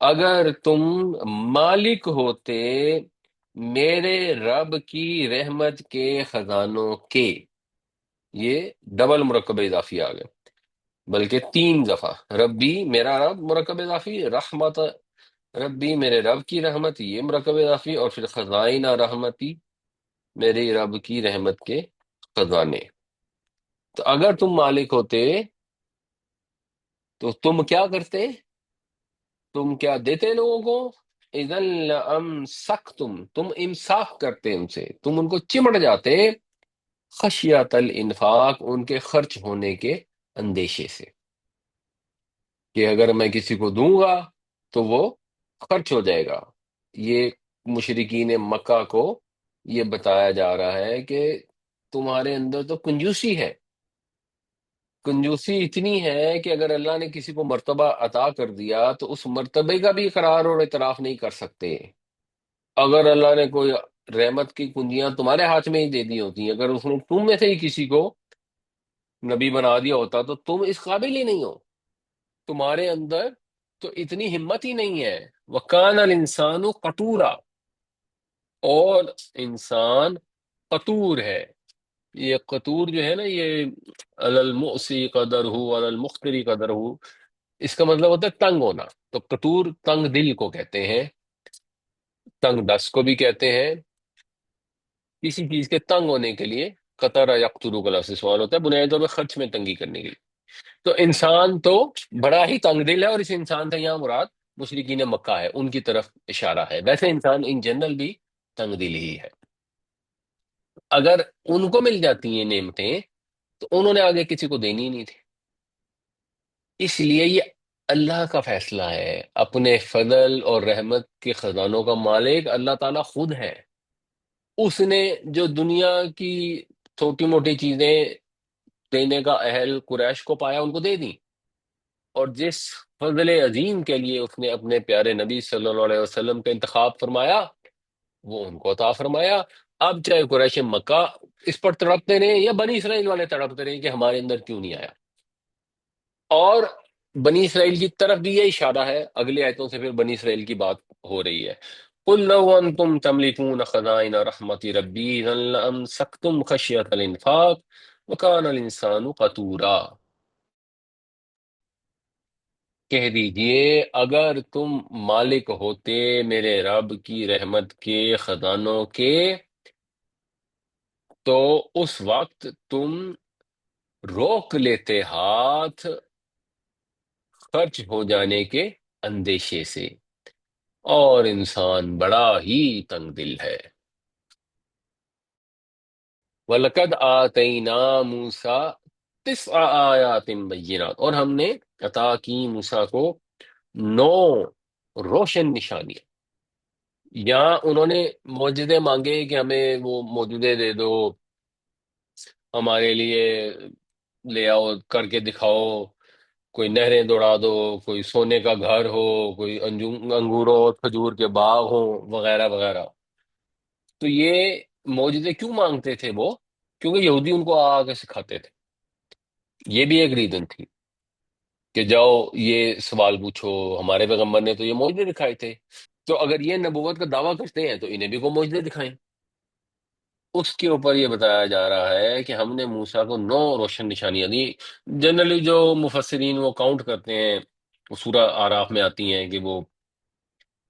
اگر تم مالک ہوتے میرے رب کی رحمت کے خزانوں کے، یہ ڈبل مرکب اضافی آ گئے، بلکہ تین دفعہ، ربی میرا رب مرکب اضافی، رحمت ربی میرے رب کی رحمت یہ مرکب اضافی، اور پھر خزائن رحمتی میری رب کی رحمت کے خزانے۔ تو اگر تم مالک ہوتے تو تم کیا کرتے؟ تم کیا دیتے لوگوں کو؟ اذن لامسکتم، تم امساک کرتے ان سے، تم ان کو چمٹ جاتے، خشیت الانفاق، ان کے خرچ ہونے کے اندیشے سے، کہ اگر میں کسی کو دوں گا تو وہ خرچ ہو جائے گا۔ یہ مشرکین مکہ کو یہ بتایا جا رہا ہے کہ تمہارے اندر تو کنجوسی ہے، کنجوسی اتنی ہے کہ اگر اللہ نے کسی کو مرتبہ عطا کر دیا تو اس مرتبے کا بھی اقرار اور اعتراف نہیں کر سکتے۔ اگر اللہ نے کوئی رحمت کی کنجیاں تمہارے ہاتھ میں ہی دے دی ہوتی، اگر اس نے تم میں سے ہی کسی کو نبی بنا دیا ہوتا تو تم اس قابل ہی نہیں ہو، تمہارے اندر تو اتنی ہمت ہی نہیں ہے۔ وَكَانَ الْإِنسَانُ قَتُورًا، اور انسان قطور ہے۔ یہ قطور جو ہے نا، یہ علی المؤسی قدر ہو علی المختری قدر ہو، اس کا مطلب ہوتا ہے تنگ ہونا۔ تو قطور تنگ دل کو کہتے ہیں، تنگ دست کو بھی کہتے ہیں، کسی چیز کے تنگ ہونے کے لیے قطر یقترو کا لفظ سوال ہوتا ہے، بنیادی طور پہ خرچ میں تنگی کرنے کے لیے۔ تو انسان تو بڑا ہی تنگ دل ہے، اور اس انسان سے یہاں مراد مشرکین مکہ ہے، ان کی طرف اشارہ ہے۔ ویسے انسان ان جنرل بھی تنگ دل ہی ہے۔ اگر ان کو مل جاتی ہیں نعمتیں تو انہوں نے آگے کسی کو دینی ہی نہیں تھی۔ اس لیے یہ اللہ کا فیصلہ ہے، اپنے فضل اور رحمت کے خزانوں کا مالک اللہ تعالیٰ خود ہے۔ اس نے جو دنیا کی چھوٹی موٹی چیزیں دینے کا اہل قریش کو پایا، ان کو دے دی، اور جس فضل عظیم کے لیے اس نے اپنے پیارے نبی صلی اللہ علیہ وسلم کا انتخاب فرمایا، وہ ان کو عطا فرمایا۔ اب چاہے قریش مکہ اس پر تڑپتے رہے یا بنی اسرائیل والے تڑپتے رہے کہ ہمارے اندر کیوں نہیں آیا، اور بنی اسرائیل کی طرف بھی یہ اشارہ ہے، اگلی آیتوں سے پھر بنی اسرائیل کی بات ہو رہی ہے۔ قُلْ لَوْ أَنْتُمْ تَمْلِكُونَ خَزَائِنَ رَحْمَةِ رَبِّي إِذًا لَّأَمْسَكْتُمْ خَشْيَةَ الْإِنفَاقِ وَكَانَ الْإِنسَانُ قَتُورًا۔ کہہ دیجئے اگر تم مالک ہوتے میرے رب کی رحمت کے خزانوں کے، تو اس وقت تم روک لیتے ہاتھ خرچ ہو جانے کے اندیشے سے، اور انسان بڑا ہی تنگ دل ہے۔ وَلَقَدْ آتَيْنَا مُوسَىٰ تِسْعَ آیَاتٍ بَيِّنَاتٍ، اور ہم نے عطا کی موسیٰ کو 9 روشن نشانیاں۔ یہاں انہوں نے معجزے مانگے کہ ہمیں وہ معجزے دے دو، ہمارے لیے لے آؤ، کر کے دکھاؤ، کوئی نہریں دوڑا دو، کوئی سونے کا گھر ہو، کوئی انگوروں اور کھجور کے باغ ہوں، وغیرہ وغیرہ۔ تو یہ معجزے کیوں مانگتے تھے وہ؟ کیونکہ یہودی ان کو آ کے سکھاتے تھے، یہ بھی ایک ریزن تھی کہ جاؤ یہ سوال پوچھو، ہمارے پیغمبر نے تو یہ معجزے دکھائے تھے، تو اگر یہ نبوت کا دعویٰ کرتے ہیں تو انہیں بھی کو معجزے دکھائیں۔ اس کے اوپر یہ بتایا جا رہا ہے کہ ہم نے موسیٰ کو 9 روشن نشانیاں دی۔ جنرلی جو مفسرین وہ کاؤنٹ کرتے ہیں، وہ سورہ آراف میں آتی ہیں کہ وہ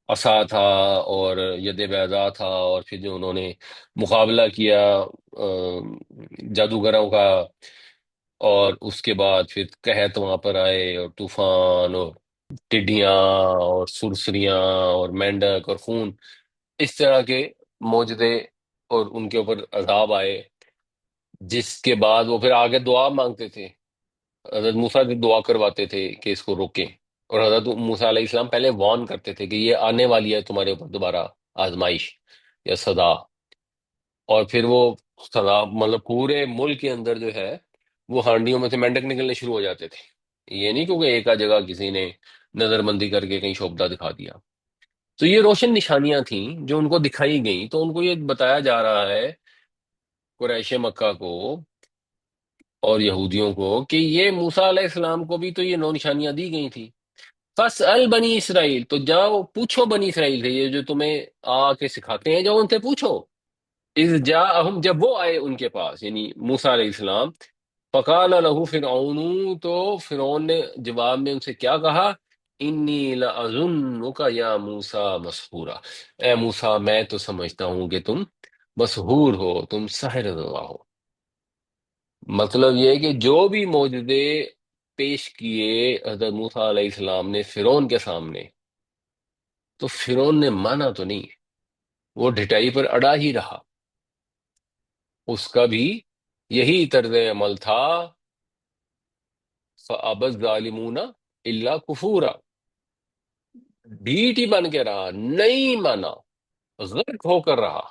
عصا تھا اور ید بیضا تھا، اور پھر جو انہوں نے مقابلہ کیا جادوگروں کا، اور اس کے بعد پھر قحط وہاں پر آئے اور طوفان اور ٹڈیاں اور سرسریاں اور مینڈک اور خون، اس طرح کے معجزے، اور ان کے اوپر عذاب آئے، جس کے بعد وہ پھر آگے دعا مانگتے تھے، حضرت موسیٰ کی دعا کرواتے تھے کہ اس کو روکیں، اور حضرت موسیٰ علیہ السلام پہلے وارن کرتے تھے کہ یہ آنے والی ہے تمہارے اوپر دوبارہ آزمائش یا سزا، اور پھر وہ سزا مطلب پورے ملک کے اندر جو ہے وہ ہانڈیوں میں سے مینڈک نکلنے شروع ہو جاتے تھے، یہ نہیں کیونکہ ایک آدھ جگہ کسی نے نظر بندی کر کے کہیں شوبدہ دکھا دیا۔ تو یہ روشن نشانیاں تھیں جو ان کو دکھائی گئیں، تو ان کو یہ بتایا جا رہا ہے قریش مکہ کو اور یہودیوں کو کہ یہ موسیٰ علیہ السلام کو بھی تو یہ 9 نشانیاں دی گئی تھی۔ فَاسْأَلْ بنی اسرائیل، تو جاؤ پوچھو بنی اسرائیل سے، یہ جو تمہیں آ کے سکھاتے ہیں، جاؤ ان سے پوچھو۔ اذ جاءہم، جب وہ آئے ان کے پاس یعنی موسیٰ علیہ السلام، فقال لہ فرعون، تو فرعون نے جواب میں ان سے کیا کہا؟ انی لأظنک یا موسیٰ مسحورا، اے موسیٰ میں تو سمجھتا ہوں کہ تم مسحور ہو، تم ساحر زدہ ہو۔ مطلب یہ ہے کہ جو بھی معجزے پیش کیے حضرت موسیٰ علیہ السلام نے فرعون کے سامنے، تو فرعون نے مانا تو نہیں، وہ ڈھٹائی پر اڑا ہی رہا، اس کا بھی یہی طرز عمل تھا۔ فَأَبَى الظَّالِمُونَ إِلَّا كُفُورًا، ڈھیٹ ہی بن کے رہا، نہیں مانا، غرق ہو کر رہا۔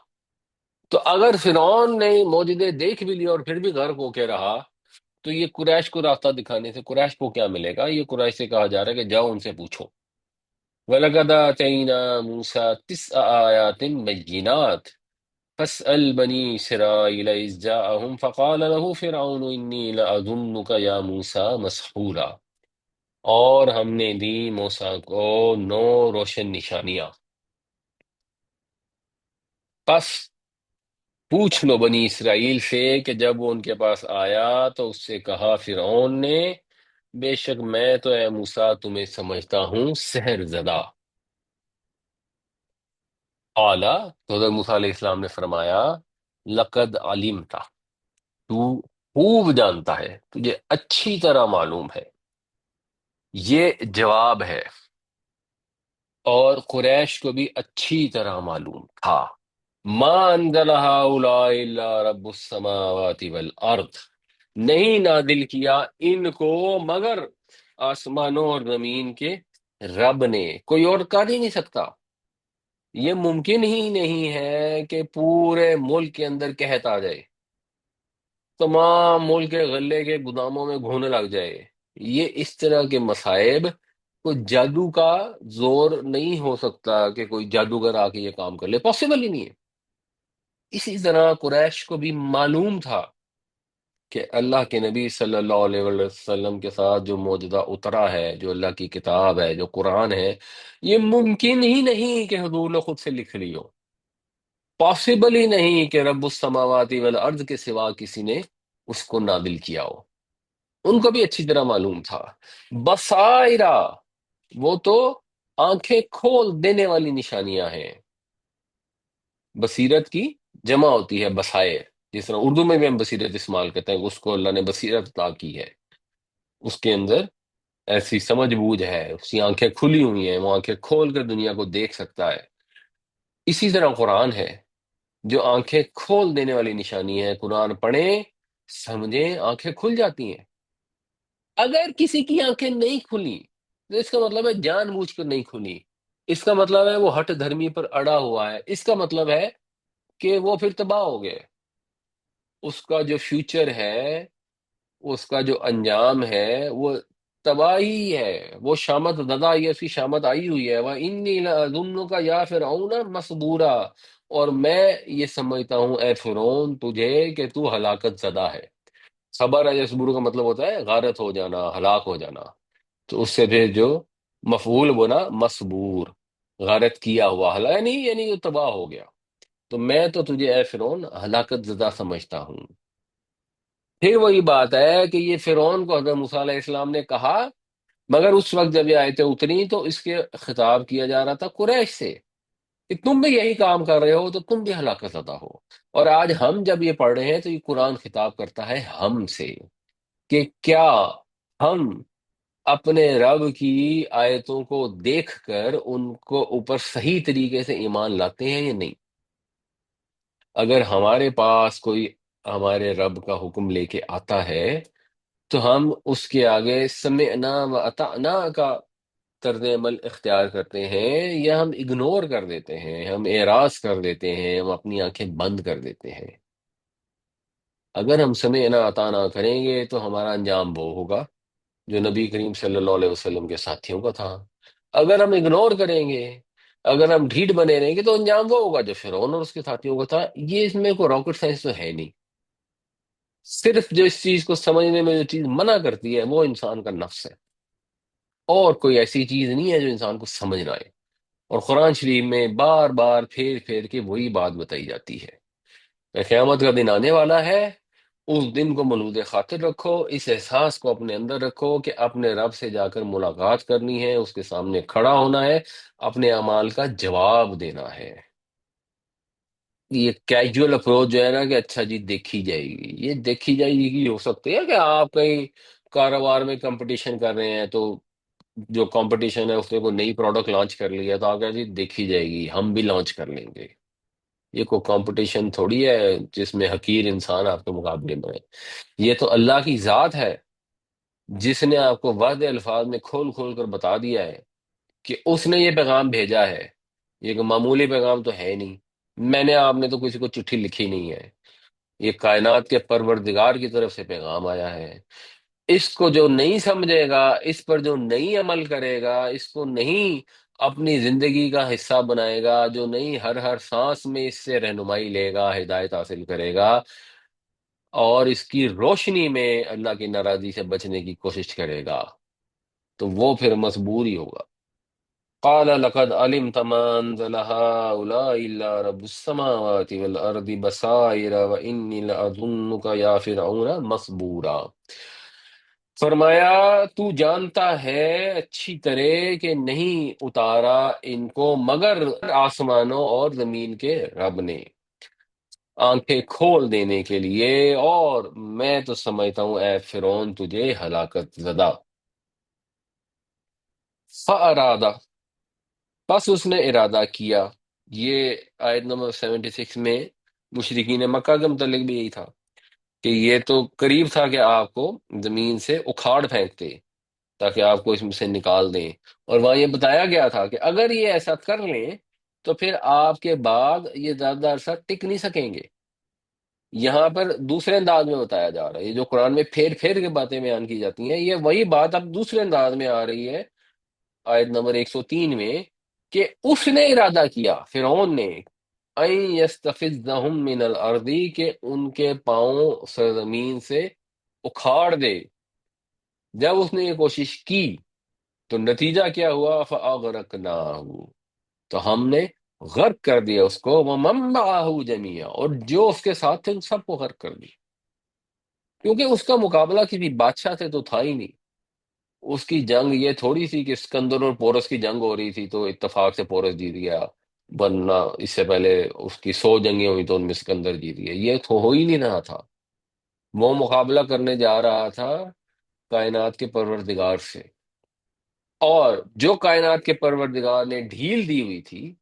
تو اگر فرعون نے معجزے دیکھ بھی لیا اور پھر بھی غرق ہو کے رہا، تو یہ قریش کو راستہ دکھانے سے قریش کو کیا ملے گا؟ یہ قریش سے کہا جا رہا ہے کہ جاؤ ان سے پوچھو۔ وَلَقَدْ آتَيْنَا مُوسَىٰ 9 آيَاتٍ بَيِّنَاتٍ فَاسْأَلْ بَنِي إِسْرَائِيلَ إِذْ جَاءَهُمْ فَقَالَ لَهُ فِرْعَوْنُ إِنِّي لَأَظُنُّكَ يَا مُوسَىٰ مَسْحُورًا، اور ہم نے دی موسیٰ کو 9 روشن نشانیاں۔ پس پوچھ لو بنی اسرائیل سے کہ جب وہ ان کے پاس آیا تو اس سے کہا فرعون نے، بے شک میں تو اے موسیٰ تمہیں سمجھتا ہوں سحر زدہ۔ اعلیٰ، تو حضرت موسیٰ علیہ السلام نے فرمایا، لقد علمتا، تو خوب جانتا ہے، تجھے اچھی طرح معلوم ہے، یہ جواب ہے، اور قریش کو بھی اچھی طرح معلوم تھا۔ ما انزل هؤلاء الا رب السماوات والارض، نہیں نازل کیا ان کو مگر آسمانوں اور زمین کے رب نے، کوئی اور کر ہی نہیں سکتا۔ یہ ممکن ہی نہیں ہے کہ پورے ملک کے اندر قحط آ جائے، تمام ملک کے غلے کے گوداموں میں گھن لگ جائے، یہ اس طرح کے مصائب کو جادو کا زور نہیں ہو سکتا کہ کوئی جادوگر آ کے یہ کام کر لے، پاسبل ہی نہیں ہے۔ اسی طرح قریش کو بھی معلوم تھا کہ اللہ کے نبی صلی اللہ علیہ وسلم کے ساتھ جو معجزہ اترا ہے، جو اللہ کی کتاب ہے، جو قرآن ہے، یہ ممکن ہی نہیں کہ حضور نے خود سے لکھ لی ہو، پاسبل ہی نہیں کہ رب السماوات والارض کے سوا کسی نے اس کو نازل کیا ہو۔ ان کو بھی اچھی طرح معلوم تھا۔ بصائرہ، وہ تو آنکھیں کھول دینے والی نشانیاں ہیں۔ بصیرت کی جمع ہوتی ہے بصائر، جس طرح اردو میں بھی ہم بصیرت استعمال کرتے ہیں، اس کو اللہ نے بصیرت عطا کی ہے، اس کے اندر ایسی سمجھ بوجھ ہے، اس کی آنکھیں کھلی ہوئی ہیں، وہ آنکھیں کھول کر دنیا کو دیکھ سکتا ہے۔ اسی طرح قرآن ہے جو آنکھیں کھول دینے والی نشانی ہے، قرآن پڑھیں سمجھیں آنکھیں کھل جاتی ہیں۔ اگر کسی کی آنکھیں نہیں کھلی تو اس کا مطلب ہے جان بوجھ کر نہیں کھلی، اس کا مطلب ہے وہ ہٹ دھرمی پر اڑا ہوا ہے، اس کا مطلب ہے کہ وہ پھر تباہ ہو گئے۔ اس کا جو فیوچر ہے، اس کا جو انجام ہے، وہ تباہی ہے، وہ شامت زدہ، یہ اس کی شامت آئی ہوئی ہے۔ وَإِنِّي لَأَظُنُّكَ يَا فِرْعَوْنَ مَثْبُورًا، اور میں یہ سمجھتا ہوں اے فرعون تجھے کہ تو ہلاکت زدہ ہے۔ صبر ہے یصبر کا مطلب ہوتا ہے غارت ہو جانا، ہلاک ہو جانا، تو اس سے پھر جو مفعول بنا مسبور، غارت کیا ہوا، ہلا یعنی وہ تباہ ہو گیا، تو میں تو تجھے اے فرعون ہلاکت زدہ سمجھتا ہوں۔ پھر وہی بات ہے کہ یہ فرعون کو حضرت موسیٰ علیہ السلام نے کہا، مگر اس وقت جب یہ آیتیں اتری تو اس کے خطاب کیا جا رہا تھا قریش سے کہ تم بھی یہی کام کر رہے ہو تو تم بھی ہلاکت زدہ ہو۔ اور آج ہم جب یہ پڑھ رہے ہیں تو یہ قرآن خطاب کرتا ہے ہم سے کہ کیا ہم اپنے رب کی آیتوں کو دیکھ کر ان کو اوپر صحیح طریقے سے ایمان لاتے ہیں یا نہیں؟ اگر ہمارے پاس کوئی ہمارے رب کا حکم لے کے آتا ہے تو ہم اس کے آگے سمعنا و اطعنا کا طرز عمل اختیار کرتے ہیں، یا ہم اگنور کر دیتے ہیں، ہم اعراض کر دیتے ہیں، ہم اپنی آنکھیں بند کر دیتے ہیں؟ اگر ہم سمعنا اطعنا کریں گے تو ہمارا انجام وہ ہوگا جو نبی کریم صلی اللہ علیہ وسلم کے ساتھیوں کا تھا۔ اگر ہم اگنور کریں گے، اگر ہم ڈھیٹ بنے رہیں گے تو انجام وہ ہوگا جو فرعون اور اس کے ساتھیوں کا تھا۔ یہ اس میں کوئی راکٹ سائنس تو ہے نہیں، صرف جو اس چیز کو سمجھنے میں جو چیز منع کرتی ہے وہ انسان کا نفس ہے، اور کوئی ایسی چیز نہیں ہے جو انسان کو سمجھ نہ آئے۔ اور قرآن شریف میں بار بار پھیر پھیر کے وہی بات بتائی جاتی ہے کہ قیامت کا دن آنے والا ہے، اس دن کو ملحوظ خاطر رکھو، اس احساس کو اپنے اندر رکھو کہ اپنے رب سے جا کر ملاقات کرنی ہے، اس کے سامنے کھڑا ہونا ہے، اپنے اعمال کا جواب دینا ہے۔ یہ کیجول اپروچ جو ہے نا کہ اچھا جی دیکھی جائے گی، یہ دیکھی جائے گی ہو سکتی ہے کہ آپ کہیں کاروبار میں کمپٹیشن کر رہے ہیں تو جو کمپٹیشن ہے اس نے کوئی نئی پروڈکٹ لانچ کر لی ہے تو آپ کہتے ہیں جی دیکھی جائے گی ہم بھی لانچ کر لیں گے۔ یہ کوئی کمپٹیشن تھوڑی ہے جس میں حقیر انسان آپ کے مقابلے میں ہے، یہ تو اللہ کی ذات ہے جس نے آپ کو واضح الفاظ میں کھول کھول کر بتا دیا ہے کہ اس نے یہ پیغام بھیجا ہے۔ یہ کوئی معمولی پیغام تو ہے نہیں، میں نے آپ نے تو کسی کو چٹھی لکھی نہیں ہے، یہ کائنات کے پروردگار کی طرف سے پیغام آیا ہے۔ اس کو جو نہیں سمجھے گا، اس پر جو نہیں عمل کرے گا، اس کو نہیں اپنی زندگی کا حصہ بنائے گا، جو نہیں ہر ہر سانس میں اس سے رہنمائی لے گا، ہدایت حاصل کرے گا، اور اس کی روشنی میں اللہ کی ناراضی سے بچنے کی کوشش کرے گا، تو وہ پھر مجبور ہی ہوگا۔ قال لقد علمت ما انزل هؤلاء الا رب السماوات والارض بصائر واني لاظنك يا فرعون مصبورا۔ فرمایا تو جانتا ہے اچھی طرح کہ نہیں اتارا ان کو مگر آسمانوں اور زمین کے رب نے، آنکھیں کھول دینے کے لیے، اور میں تو سمجھتا ہوں اے فرعون تجھے ہلاکت زدہ۔ فَأَرَادَ، پس اس نے ارادہ کیا۔ یہ آیت نمبر 76 میں مشرکین مکہ کے متعلق بھی یہی تھا کہ یہ تو قریب تھا کہ آپ کو زمین سے اکھاڑ پھینکتے تاکہ آپ کو اس میں سے نکال دیں، اور وہاں یہ بتایا گیا تھا کہ اگر یہ ایسا کر لیں تو پھر آپ کے بعد یہ زیادہ عرصہ ٹک نہیں سکیں گے۔ یہاں پر دوسرے انداز میں بتایا جا رہا ہے، یہ جو قرآن میں پھیر پھیر کے باتیں بیان کی جاتی ہیں، یہ وہی بات اب دوسرے انداز میں آ رہی ہے آیت نمبر 103 میں، کہ اس نے ارادہ کیا، فرعون نے، ان یستفزہم من الارض، کہ ان کے پاؤں سرزمین سے اکھاڑ دے۔ جب اس نے یہ کوشش کی تو نتیجہ کیا ہوا؟ فاغرقناہ، تو ہم نے غرق کر دیا اس کو، ومن معہ جميعا، اور جو اس کے ساتھ تھے ان سب کو غرق کر دیا، کیونکہ اس کا مقابلہ کسی بادشاہ سے تو تھا ہی نہیں۔ اس کی جنگ یہ تھوڑی سی کہ اسکندر اور پورس کی جنگ ہو رہی تھی تو اتفاق سے پورس جیت گیا، ورنہ اس سے پہلے اس کی 100 جنگیں ہوئی تو ان میں اسکندر جیت گیا، یہ تو ہو ہی نہیں رہا تھا۔ وہ مقابلہ کرنے جا رہا تھا کائنات کے پروردگار سے، اور جو کائنات کے پروردگار نے ڈھیل دی ہوئی تھی،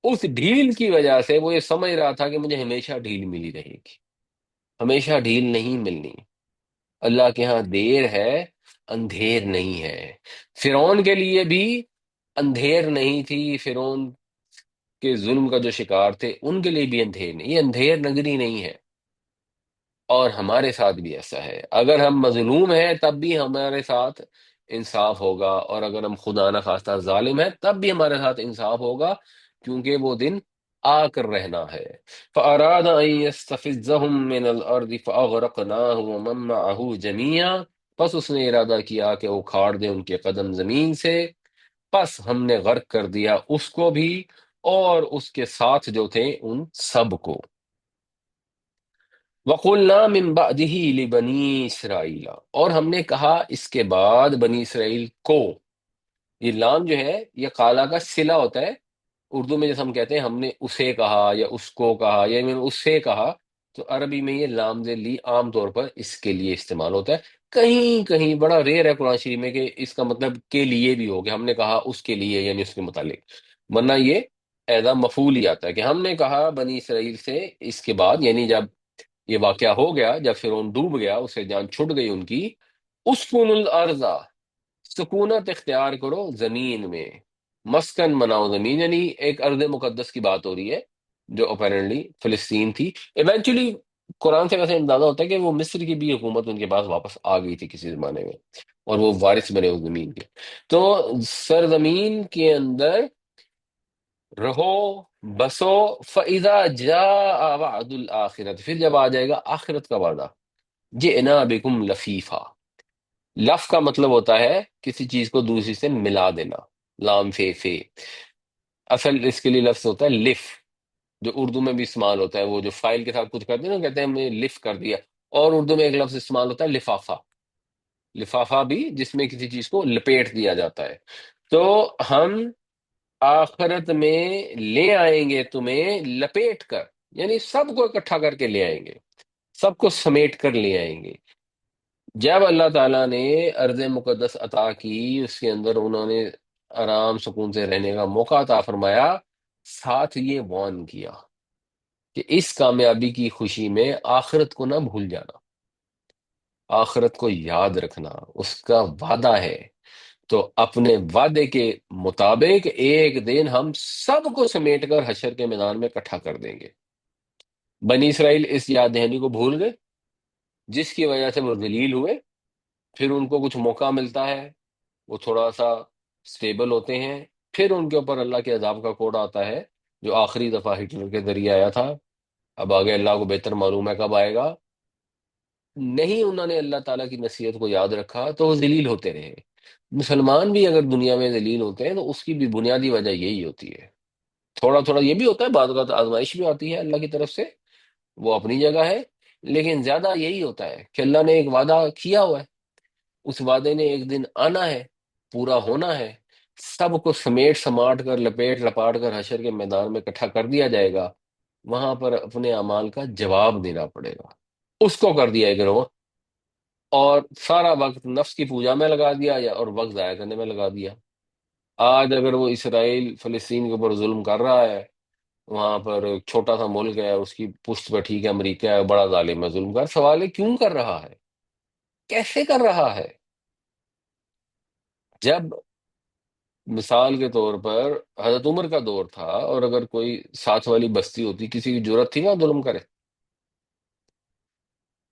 اس ڈھیل کی وجہ سے وہ یہ سمجھ رہا تھا کہ مجھے ہمیشہ ڈھیل ملی رہے گی، ہمیشہ ڈھیل نہیں ملنی۔ اللہ کے ہاں دیر ہے، اندھیر نہیں ہے۔ فرعون کے لیے بھی اندھیر نہیں تھی، فرعون کے ظلم کا جو شکار تھے ان کے لیے بھی اندھیر نہیں، یہ اندھیر نگری نہیں ہے۔ اور ہمارے ساتھ بھی ایسا ہے، اگر ہم مظلوم ہیں تب بھی ہمارے ساتھ انصاف ہوگا، اور اگر ہم خدا نہ خواستہ ظالم ہیں تب بھی ہمارے ساتھ انصاف ہوگا، کیونکہ وہ دن آ کر رہنا ہے۔ فَأَرَادَ أَن يَسْتَفِزَّهُم مِّنَ الْأَرْضِ فَأَغْرَقْنَاهُ وَمَن مَّعَهُ جَمِيعًا، پس اس نے ارادہ کیا کہ اکھاڑ دے ان کے قدم زمین سے، پس ہم نے غرق کر دیا اس کو بھی اور اس کے ساتھ جو تھے ان سب کو۔ وَقُلْنَا مِن بَعْدِهِ لِبَنِي إِسْرَائِيلَ، اور ہم نے کہا اس کے بعد بنی اسرائیل کو، یہ لام جو ہے یہ قالا کا صلہ ہوتا ہے، اردو میں جیسے ہم کہتے ہیں ہم نے اسے کہا یا اس کو کہا یا میں نے اس سے کہا، تو عربی میں یہ لام لی عام طور پر اس کے لیے استعمال ہوتا ہے۔ کہیں کہیں بڑا ریئر ہے قرآن شریف میں کہ اس کا مطلب کے لیے بھی ہو، کہ ہم نے کہا اس کے لیے یعنی اس کے متعلق، ورنہ یہ ایذا مفعول ہی آتا ہے کہ ہم نے کہا بنی اسرائیل سے اس کے بعد، یعنی جب یہ واقعہ ہو گیا، جب فرعون ڈوب گیا، اسے جان چھٹ گئی ان کی، اسکن الارض، سکونت اختیار کرو زمین میں، مسکن بناؤ زمین، یعنی ایک ارض مقدس کی بات ہو رہی ہے جو اپیرنٹلی فلسطین تھی۔ ایونچولی قرآن سے ویسے اندازہ ہوتا ہے کہ وہ مصر کی بھی حکومت ان کے پاس واپس آ گئی تھی کسی زمانے میں، اور وہ وارث بنے اس زمین کے۔ تو سرزمین کے اندر رہو، بسو، فَإِذَا جَاءَ وَعْدُ الْآخِرَةِ، پھر جب آ جائے گا آخرت کا وعدہ، جِئْنَا بِكُمْ لَفِيفًا، لف کا مطلب ہوتا ہے کسی چیز کو دوسری سے ملا دینا، لام فے، اصل اس کے لیے لفظ ہوتا ہے لف، جو اردو میں بھی استعمال ہوتا ہے، وہ جو فائل کے ساتھ کچھ کرتے ہیں نا، کہتے ہیں ہم نے لف کر دیا۔ اور اردو میں ایک لفظ استعمال ہوتا ہے لفافہ، لفافہ بھی جس میں کسی چیز کو لپیٹ دیا جاتا ہے۔ تو ہم آخرت میں لے آئیں گے تمہیں لپیٹ کر، یعنی سب کو اکٹھا کر کے لے آئیں گے، سب کو سمیٹ کر لے آئیں گے۔ جب اللہ تعالیٰ نے ارض مقدس عطا کی، اس کے اندر انہوں نے آرام سکون سے رہنے کا موقع عطا فرمایا، ساتھ یہ وارن کیا کہ اس کامیابی کی خوشی میں آخرت کو نہ بھول جانا، آخرت کو یاد رکھنا، اس کا وعدہ ہے۔ تو اپنے وعدے کے مطابق ایک دن ہم سب کو سمیٹ کر حشر کے میدان میں اکٹھا کر دیں گے۔ بنی اسرائیل اس یاد دہانی کو بھول گئے، جس کی وجہ سے وہ ذلیل ہوئے، پھر ان کو کچھ موقع ملتا ہے، وہ تھوڑا سا سٹیبل ہوتے ہیں، پھر ان کے اوپر اللہ کے عذاب کا کوڑ آتا ہے، جو آخری دفعہ ہٹلر کے ذریعے آیا تھا۔ اب آگے اللہ کو بہتر معلوم ہے کب آئے گا۔ نہیں انہوں نے اللہ تعالیٰ کی نصیحت کو یاد رکھا تو وہ ذلیل ہوتے رہے۔ مسلمان بھی اگر دنیا میں ذلیل ہوتے ہیں تو اس کی بھی بنیادی وجہ یہی ہوتی ہے۔ تھوڑا تھوڑا یہ بھی ہوتا ہے، بعض اوقات آزمائش بھی آتی ہے اللہ کی طرف سے، وہ اپنی جگہ ہے، لیکن زیادہ یہی ہوتا ہے کہ اللہ نے ایک وعدہ کیا ہوا ہے، اس وعدے نے ایک دن آنا ہے، پورا ہونا ہے، سب کو سمیٹ سماٹ کر لپیٹ لپاٹ کر حشر کے میدان میں اکٹھا کر دیا جائے گا، وہاں پر اپنے اعمال کا جواب دینا پڑے گا۔ اس کو کر دیا گروہ، اور سارا وقت نفس کی پوجا میں لگا دیا یا اور وقت ضائع کرنے میں لگا دیا۔ آج اگر وہ اسرائیل فلسطین کے اوپر ظلم کر رہا ہے، وہاں پر ایک چھوٹا سا ملک ہے، اس کی پشت پہ ٹھیک ہے امریکہ ہے، بڑا ظالم ہے، ظلم کر، سوال ہے کیوں کر رہا ہے، کیسے کر رہا ہے؟ جب مثال کے طور پر حضرت عمر کا دور تھا، اور اگر کوئی ساتھ والی بستی ہوتی، کسی کی جرت تھی وہاں ظلم کرے؟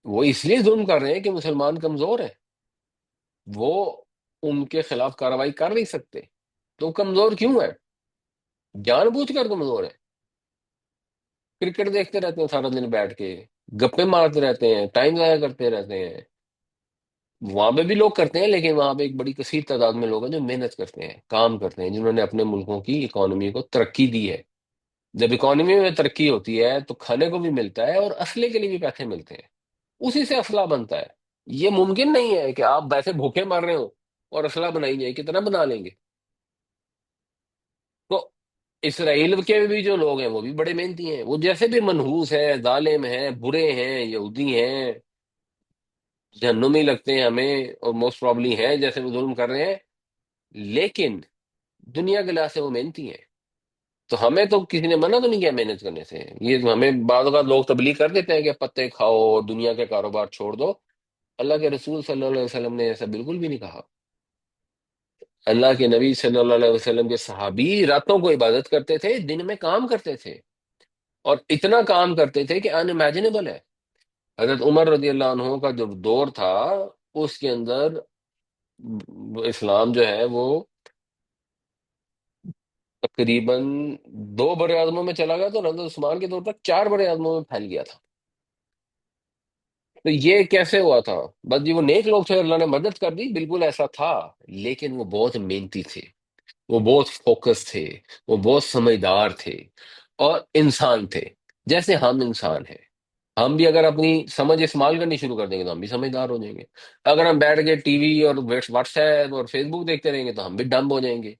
وہ اس لیے ظلم کر رہے ہیں کہ مسلمان کمزور ہیں، وہ ان کے خلاف کارروائی کر نہیں سکتے. تو کمزور کیوں ہے؟ جان بوجھ کر کمزور ہے. کرکٹ دیکھتے رہتے ہیں سارا دن بیٹھ کے، گپے مارتے رہتے ہیں، ٹائم ضائع کرتے رہتے ہیں. وہاں پہ بھی لوگ کرتے ہیں، لیکن وہاں پہ ایک بڑی کثیر تعداد میں لوگ ہیں جو محنت کرتے ہیں، کام کرتے ہیں، جنہوں نے اپنے ملکوں کی اکانومی کو ترقی دی ہے. جب اکانومی میں ترقی ہوتی ہے تو کھانے کو بھی ملتا ہے اور اسلحے کے لیے بھی پیسے ملتے ہیں، اسی سے اسلحہ بنتا ہے. یہ ممکن نہیں ہے کہ آپ ویسے بھوکے مر رہے ہو اور اسلحہ بنائی جائے، کتنا بنا لیں گے؟ تو اسرائیل کے بھی جو لوگ ہیں وہ بھی بڑے محنتی ہیں، وہ جیسے بھی منحوس ہیں، ظالم ہیں، برے ہیں، یہودی ہیں، جہنم میں لگتے ہیں ہمیں، اور موسٹ پرابلی ہیں جیسے وہ ظلم کر رہے ہیں، لیکن دنیا کے لحاظ سے وہ محنتی ہیں. تو ہمیں تو کسی نے منع تو نہیں کیا محنت کرنے سے. یہ ہمیں بعض اوقات لوگ تبلیغ کر دیتے ہیں کہ پتے کھاؤ اور دنیا کے کاروبار چھوڑ دو. اللہ کے رسول صلی اللہ علیہ وسلم نے ایسا بالکل بھی نہیں کہا. اللہ کے نبی صلی اللہ علیہ وسلم کے صحابی راتوں کو عبادت کرتے تھے، دن میں کام کرتے تھے، اور اتنا کام کرتے تھے کہ ان امیجنیبل ہے. حضرت عمر رضی اللہ عنہ کا جو دور تھا، اس کے اندر اسلام جو ہے وہ تقریباً 2 بڑے اعظموں میں چلا گیا، تو حضرت عثمان کے دور تک 4 بڑے اعظموں میں پھیل گیا تھا. تو یہ کیسے ہوا تھا؟ بس جی وہ نیک لوگ تھے، اللہ نے مدد کر دی، بالکل ایسا تھا. لیکن وہ بہت محنتی تھے، وہ بہت فوکس تھے، وہ بہت سمجھدار تھے، اور انسان تھے جیسے ہم انسان ہیں. ہم بھی اگر اپنی سمجھ استعمال کرنی شروع کر دیں گے تو ہم بھی سمجھدار ہو جائیں گے. اگر ہم بیٹھ کے ٹی وی اور واٹس ایپ اور فیس بک دیکھتے رہیں گے تو ہم بھی ڈمب ہو جائیں گے.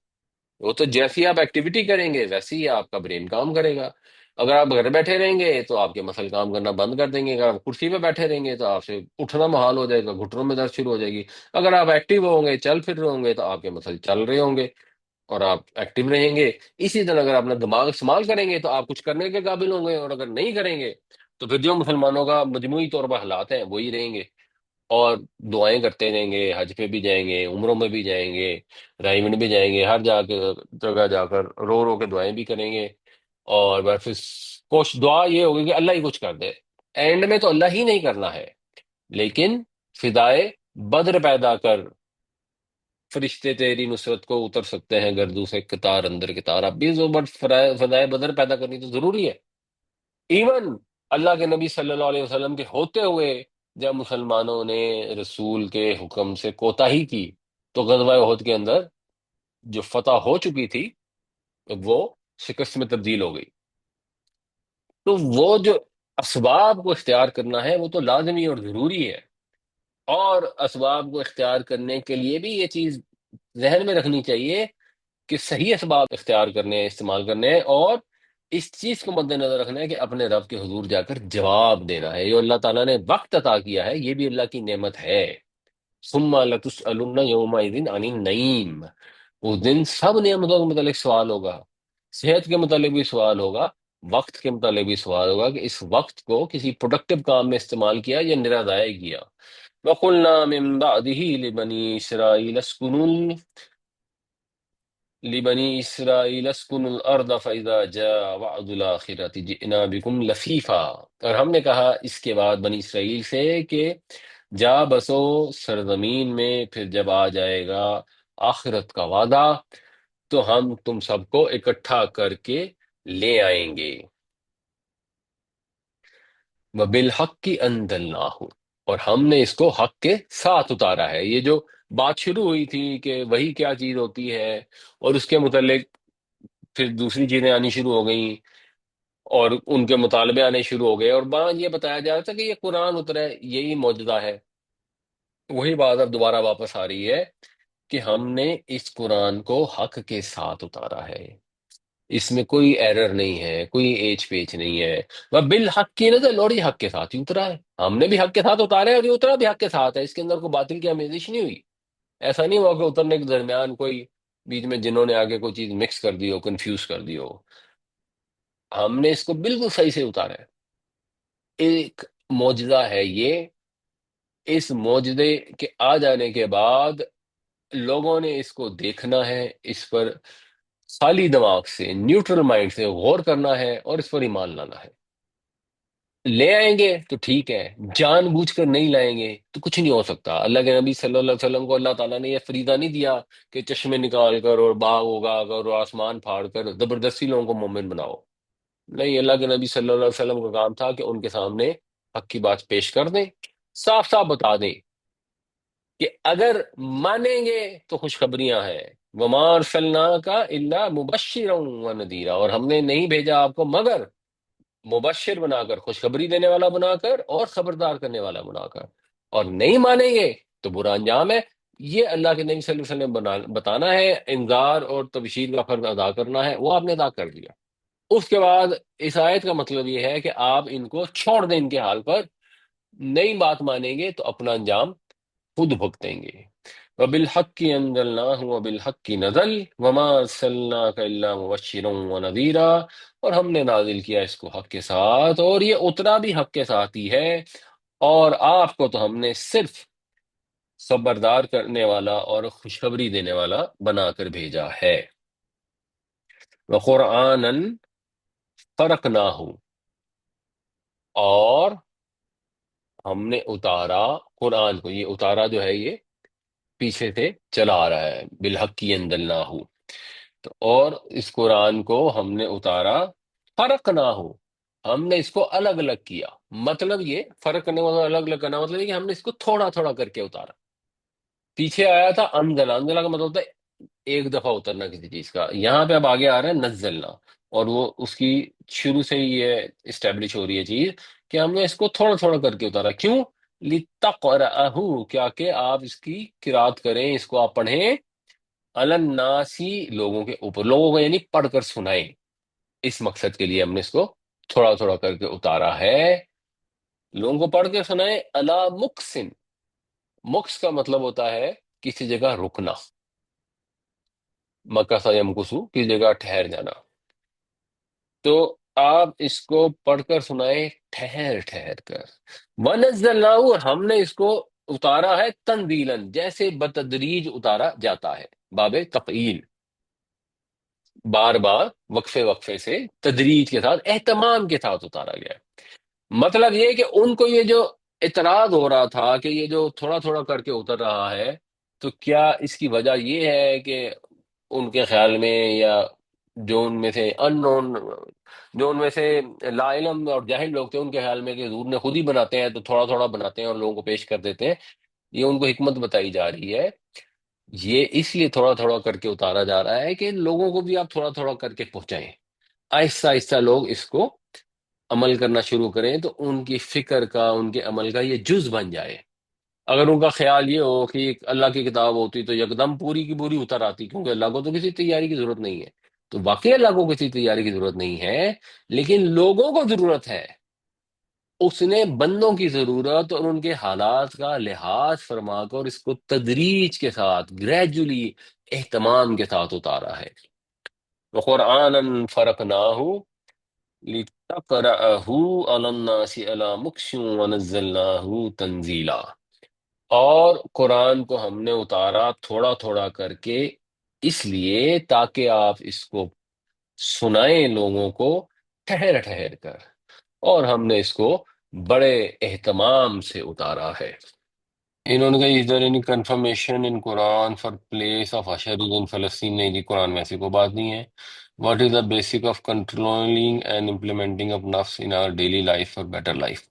وہ تو جیسی آپ ایکٹیویٹی کریں گے ویسے ہی آپ کا برین کام کرے گا. اگر آپ گھر بیٹھے رہیں گے تو آپ کے مسل کام کرنا بند کر دیں گے. اگر آپ کرسی پہ بیٹھے رہیں گے تو آپ سے اٹھنا محال ہو جائے گا، گھٹنوں میں درد شروع ہو جائے گی. اگر آپ ایکٹیو ہوں گے، چل پھر رہے ہوں گے، تو آپ کے مسل چل رہے ہوں گے اور آپ ایکٹیو رہیں گے. اسی طرح اگر آپ اپنا دماغ استعمال کریں گے تو آپ کچھ کرنے کے قابل ہوں گے، اور اگر نہیں کریں گے تو پھر جو مسلمانوں کا مجموعی طور پر حالات ہیں وہی رہیں گے. اور دعائیں کرتے رہیں گے، حج پہ بھی جائیں گے، عمروں میں بھی جائیں گے، رائمنڈ بھی جائیں گے، ہر جگہ جا کر رو رو کے دعائیں بھی کریں گے. اور بس پھر دعا یہ ہوگی کہ اللہ ہی کچھ کر دے. اینڈ میں تو اللہ ہی نہیں کرنا ہے، لیکن فدائے بدر پیدا کر، فرشتے تیری نصرت کو اتر سکتے ہیں گردوں سے قطار اندر قطار. اب بھی فدائے بدر پیدا کرنی تو ضروری ہے. ایون اللہ کے نبی صلی اللہ علیہ وسلم کے ہوتے ہوئے جب مسلمانوں نے رسول کے حکم سے کوتاہی کی تو غزوہ احد کے اندر جو فتح ہو چکی تھی وہ شکست میں تبدیل ہو گئی. تو وہ جو اسباب کو اختیار کرنا ہے وہ تو لازمی اور ضروری ہے. اور اسباب کو اختیار کرنے کے لیے بھی یہ چیز ذہن میں رکھنی چاہیے کہ صحیح اسباب اختیار کرنے ہیں، استعمال کرنے ہیں، اور اس چیز کو مد نظر رکھنا ہے کہ اپنے رب کے حضور جا کر جواب دینا ہے. جو اللہ تعالیٰ نے وقت عطا کیا ہے یہ بھی اللہ کی نعمت ہے. ثم لتسألن یومئذ عن النعیم. اس دن سب نعمتوں کے متعلق سوال ہوگا، صحت کے متعلق بھی سوال ہوگا، وقت کے متعلق بھی سوال ہوگا کہ اس وقت کو کسی پروڈکٹیو کام میں استعمال کیا یا نرا ضائع کیا. وَقُلْنَا مِن بَعْدِهِ لبني إسرائيل اسكنوا الأرض فإذا جاء وعد الآخرة جئنا بكم لفیفا. اور ہم نے کہا اس کے بعد بنی اسرائیل سے کہ جا بسو سرزمین میں، پھر جب آ جائے گا آخرت کا وعدہ تو ہم تم سب کو اکٹھا کر کے لے آئیں گے. وَبِالْحَقِّ أَنزَلْنَاهُ. اور ہم نے اس کو حق کے ساتھ اتارا ہے. یہ جو بات شروع ہوئی تھی کہ وہی کیا چیز ہوتی ہے اور اس کے متعلق پھر دوسری چیزیں آنی شروع ہو گئیں اور ان کے مطالبے آنے شروع ہو گئے، اور بعد یہ بتایا جا رہا تھا کہ یہ قرآن اترا ہے، یہی معجزہ ہے. وہی بات اب دوبارہ واپس آ رہی ہے کہ ہم نے اس قرآن کو حق کے ساتھ اتارا ہے، اس میں کوئی ایرر نہیں ہے، کوئی ایج پیچ نہیں ہے. وہ بالحق کی نہ تو لوڑی حق کے ساتھ ہی اترا ہے. ہم نے بھی حق کے ساتھ اتارا ہے اور یہ اترا بھی حق کے ساتھ ہے. اس کے اندر کوئی باطل کی آمیزش نہیں ہوئی. ایسا نہیں ہوا کہ اترنے کے درمیان کوئی بیچ میں جنہوں نے آگے کوئی چیز مکس کر دی ہو، کنفیوز کر دی ہو. ہم نے اس کو بالکل صحیح سے اتارا ہے. ایک معجزہ ہے یہ. اس معجزے کے آ جانے کے بعد لوگوں نے اس کو دیکھنا ہے، اس پر خالی دماغ سے، نیوٹرل مائنڈ سے غور کرنا ہے اور اس پر ایمان لانا ہے. لے آئیں گے تو ٹھیک ہے، جان بوجھ کر نہیں لائیں گے تو کچھ نہیں ہو سکتا۔ اللہ کے نبی صلی اللہ علیہ وسلم کو اللہ تعالیٰ نے یہ فریضہ نہیں دیا کہ چشمے نکال کر اور باغ اگا کر اور آسمان پھاڑ کر زبردستی لوگوں کو مومن بناؤ۔ نہیں، اللہ کے نبی صلی اللہ علیہ وسلم کا کام تھا کہ ان کے سامنے حق کی بات پیش کر دیں، صاف صاف بتا دیں کہ اگر مانیں گے تو خوشخبریاں ہیں، وما ارسلناک الا مبشرا ونذیرا، اور ہم نے نہیں بھیجا آپ کو مگر مبشر بنا کر، خوشخبری دینے والا بنا کر اور خبردار کرنے والا بنا کر، اور نہیں مانیں گے تو برا انجام ہے۔ یہ اللہ کے نبی صلی اللہ علیہ وسلم بتانا ہے، انذار اور تبشیر کا فرض ادا کرنا ہے، وہ آپ نے ادا کر دیا۔ اس کے بعد اس آیت کا مطلب یہ ہے کہ آپ ان کو چھوڑ دیں ان کے حال پر، نئی بات مانیں گے تو اپنا انجام خود بھگتیں گے۔ وَبِالْحَقِّ أَنزَلْنَاهُ وَبِالْحَقِّ نَزَلَ وَمَا أَرْسَلْنَاكَ إِلَّا مُبَشِّرًا وَنَذِيرًا، اور ہم نے نازل کیا اس کو حق کے ساتھ، اور یہ اترا بھی حق کے ساتھ ہی ہے، اور آپ کو تو ہم نے صرف خبردار کرنے والا اور خوشخبری دینے والا بنا کر بھیجا ہے۔ وَقُرْآنًا فَرَقْنَاهُ، اور ہم نے اتارا قرآن کو، یہ اتارا جو ہے یہ پیچھے سے چلا آ رہا ہے، بالحق انزلناہ، تو اور اس قرآن کو ہم نے اتارا، فرق نہ ہو، ہم نے اس کو الگ الگ کیا۔ مطلب یہ فرق کرنے کا مطلب، الگ الگ کرنا مطلب یہ کہ ہم نے اس کو تھوڑا تھوڑا کر کے اتارا۔ پیچھے آیا تھا انزلہ، انزلہ کا مطلب ہوتا ہے ایک دفعہ اترنا کسی چیز کا، یہاں پہ اب آگے آ رہا ہے نزلنا، اور وہ اس کی شروع سے ہی یہ اسٹیبلش ہو رہی ہے چیز کہ ہم نے اس کو تھوڑا تھوڑا کر کے اتارا۔ کیوں؟ لِتَقْرَأَهُ، کیا کہ آپ اس کی قرات کریں، اس کو آپ پڑھیں، علی الناسی، لوگوں کے اوپر، لوگوں کو یعنی پڑھ کر سنائیں، اس مقصد کے لیے ہم نے اس کو تھوڑا تھوڑا کر کے اتارا ہے، لوگوں کو پڑھ کے سنائیں، الا مکسن، مکس کا مطلب ہوتا ہے کسی جگہ رکنا، مکث یمکثو، کسی جگہ ٹھہر جانا، تو آپ اس کو پڑھ کر سنائیں ٹھہر ٹھہر کر۔ وَنَزَّلْنَاهُ، اور ہم نے اس کو اتارا ہے تنزیلاً، جیسے بتدریج اتارا جاتا ہے، باب تفعیل، بار بار وقفے وقفے سے تدریج کے ساتھ اہتمام کے ساتھ اتارا گیا ہے۔ مطلب یہ کہ ان کو یہ جو اعتراض ہو رہا تھا کہ یہ جو تھوڑا تھوڑا کر کے اتر رہا ہے، تو کیا اس کی وجہ یہ ہے کہ ان کے خیال میں، یا جو ان میں سے ان نون، جو ان میں سے لا علم اور جاہل لوگ تھے، ان کے خیال میں کہ حضور نے خود ہی بناتے ہیں تو تھوڑا تھوڑا بناتے ہیں اور لوگوں کو پیش کر دیتے ہیں، یہ ان کو حکمت بتائی جا رہی ہے۔ یہ اس لیے تھوڑا تھوڑا کر کے اتارا جا رہا ہے کہ لوگوں کو بھی آپ تھوڑا تھوڑا کر کے پہنچائیں، آہستہ آہستہ لوگ اس کو عمل کرنا شروع کریں تو ان کی فکر کا، ان کے عمل کا یہ جز بن جائے۔ اگر ان کا خیال یہ ہو کہ ایک اللہ کی کتاب ہوتی تو یکدم پوری کی پوری اتر آتی، کیونکہ اللہ کو تو کسی تیاری کی ضرورت نہیں ہے، تو واقعی اللہ کو کسی تیاری کی ضرورت نہیں ہے، لیکن لوگوں کو ضرورت ہے، اس نے بندوں کی ضرورت اور ان کے حالات کا لحاظ فرما کر اس کو تدریج کے ساتھ، گریجولی، اہتمام کے ساتھ اتارا ہے۔ وَقُرْآنًا فَرَقْنَاهُ لِتَقْرَأَهُ عَلَى النَّاسِ عَلَى مُكْثٍ وَنَزَّلْنَاهُ تَنزِيلًا، اور قرآن کو ہم نے اتارا تھوڑا تھوڑا کر کے، اس لیے تاکہ آپ اس کو سنائیں لوگوں کو ٹھہر ٹھہر کر، اور ہم نے اس کو بڑے اہتمام سے اتارا ہے۔ انہوں نے کہا is there any confirmation in Quran for place of Ashari in Palestine؟ نہیں جی، قرآن میں ایسی کوئی بات نہیں ہے۔ What is the basic of controlling and implementing of nafs in our daily life for better life؟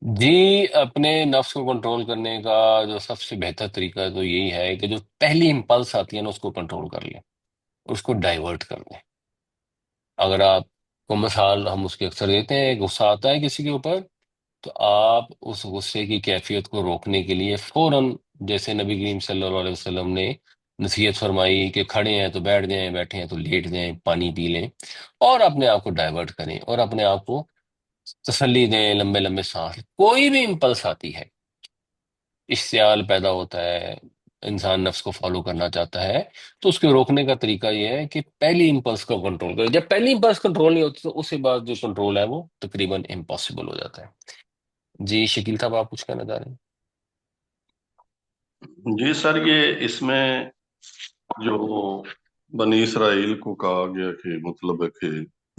جی، اپنے نفس کو کنٹرول کرنے کا جو سب سے بہتر طریقہ تو یہی ہے کہ جو پہلی امپلس آتی ہے نا اس کو کنٹرول کر لیں، اس کو ڈائیورٹ کر دیں۔ اگر آپ کو مثال ہم اس کی اکثر دیتے ہیں، غصہ آتا ہے کسی کے اوپر، تو آپ اس غصے کی کیفیت کو روکنے کے لیے فوراً، جیسے نبی کریم صلی اللہ علیہ وسلم نے نصیحت فرمائی کہ کھڑے ہیں تو بیٹھ جائیں، بیٹھے ہیں تو لیٹ جائیں، پانی پی لیں، اور اپنے آپ کو ڈائیورٹ کریں اور اپنے آپ کو تسلی دیں، لمبے لمبے سانس۔ کوئی بھی امپلس آتی ہے، اشتعال پیدا ہوتا ہے، انسان نفس کو فالو کرنا چاہتا ہے، تو اس کے روکنے کا طریقہ یہ ہے کہ پہلی امپلس کو کنٹرول کرے۔ جب پہلی امپلس کنٹرول نہیں ہوتی تو اس کے بعد جو کنٹرول ہے وہ تقریباً امپاسبل ہو جاتا ہے۔ جی شکیل صاحب، آپ کچھ کہنا چاہ رہے ہیں؟ جی سر، یہ اس میں جو بنی اسرائیل کو کہا گیا کہ مطلب ہے کہ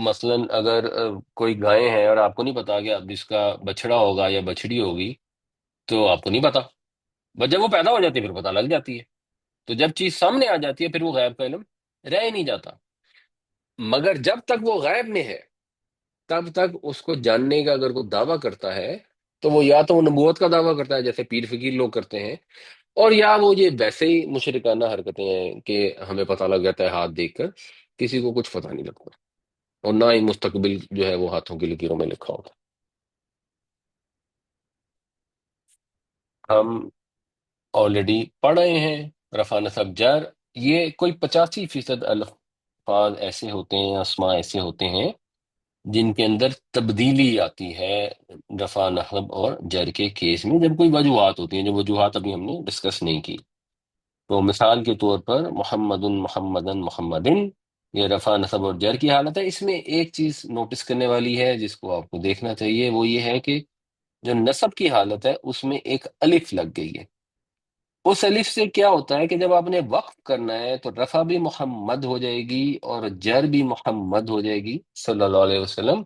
مثلا اگر کوئی گائے ہیں اور آپ کو نہیں پتا کہ اب اس کا بچڑا ہوگا یا بچڑی ہوگی، تو آپ کو نہیں پتا، بس جب وہ پیدا ہو جاتی ہے پھر پتا لگ جاتی ہے. تو جب چیز سامنے آ جاتی ہے پھر وہ غیب کا علم رہ ہی نہیں جاتا. مگر جب تک وہ غیب میں ہے تب تک اس کو جاننے کا اگر کوئی دعویٰ کرتا ہے تو وہ یا تو وہ نبوت کا دعویٰ کرتا ہے جیسے پیر فقیر لوگ کرتے ہیں، اور یا وہ یہ ویسے ہی مشرکانہ حرکتیں ہیں کہ ہمیں پتہ لگ جاتا ہے ہاتھ دیکھ کر، کسی کو کچھ پتہ نہیں لگتا، اور نہ ہی مستقبل جو ہے وہ ہاتھوں کی لکیروں میں لکھا ہوتا. ہم آلریڈی پڑھ رہے ہیں رفع نصب جر، یہ کوئی 85% الفاظ ایسے ہوتے ہیں، اسماء ایسے ہوتے ہیں جن کے اندر تبدیلی آتی ہے رفع نصب اور جر کے کیس میں، جب کوئی وجوہات ہوتی ہیں جو وجوہات ابھی ہم نے ڈسکس نہیں کی. تو مثال کے طور پر محمد محمدن محمدن، یہ رفع نصب اور جر کی حالت ہے. اس میں ایک چیز نوٹس کرنے والی ہے جس کو آپ کو دیکھنا چاہیے، وہ یہ ہے کہ جو نصب کی حالت ہے اس میں ایک الف لگ گئی ہے. اس الف سے کیا ہوتا ہے کہ جب آپ نے وقف کرنا ہے تو رفع بھی محمد ہو جائے گی اور جر بھی محمد ہو جائے گی صلی اللہ علیہ وسلم،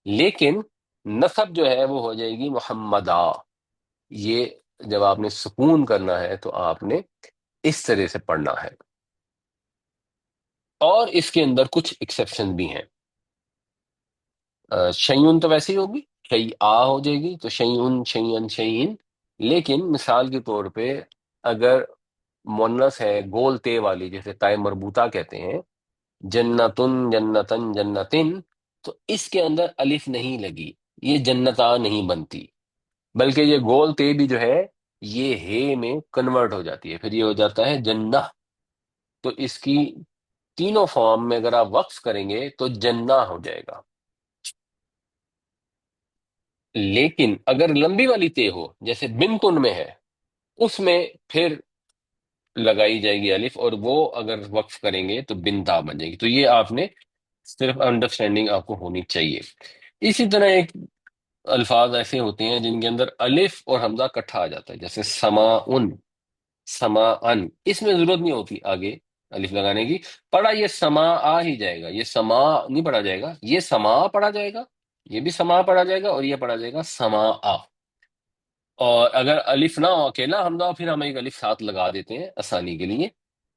لیکن نصب جو ہے وہ ہو جائے گی محمدہ. یہ جب آپ نے سکون کرنا ہے تو آپ نے اس طرح سے پڑھنا ہے. اور اس کے اندر کچھ ایکسیپشن بھی ہیں. شیئن تو ویسے ہی ہوگی، شیء ہو جائے گی تو شیئن شیئن شیئن. لیکن مثال کے طور پہ اگر مونس ہے گول تے والی جیسے تائے مربوطہ کہتے ہیں، جنتن جنتن جنتن، تو اس کے اندر الف نہیں لگی، یہ جنتا نہیں بنتی، بلکہ یہ گول تے بھی جو ہے یہ ہے میں کنورٹ ہو جاتی ہے، پھر یہ ہو جاتا ہے جنہ. تو اس کی تینوں فارم میں اگر آپ وقف کریں گے تو جنہ ہو جائے گا. لیکن اگر لمبی والی تے ہو جیسے بنتن میں ہے، اس میں پھر لگائی جائے گی الف، اور وہ اگر وقف کریں گے تو بنتا بن جائے گی. تو یہ آپ نے صرف انڈرسٹینڈنگ آپ کو ہونی چاہیے. اسی طرح ایک الفاظ ایسے ہوتے ہیں جن کے اندر الف اور حمزہ کٹھا آ جاتا ہے، جیسے سماعن سماعن، اس میں ضرورت نہیں ہوتی آگے الف لگانے کی، پڑھا یہ سما آ ہی جائے گا، یہ سما نہیں پڑھا جائے گا، یہ سما پڑھا جائے گا، یہ بھی سما پڑھا جائے گا، اور یہ پڑھا جائے گا سما آ. اور اگر الف نہ ہو اکیلا حمزہ پھر ہم ایک الف ساتھ لگا دیتے ہیں آسانی کے لیے،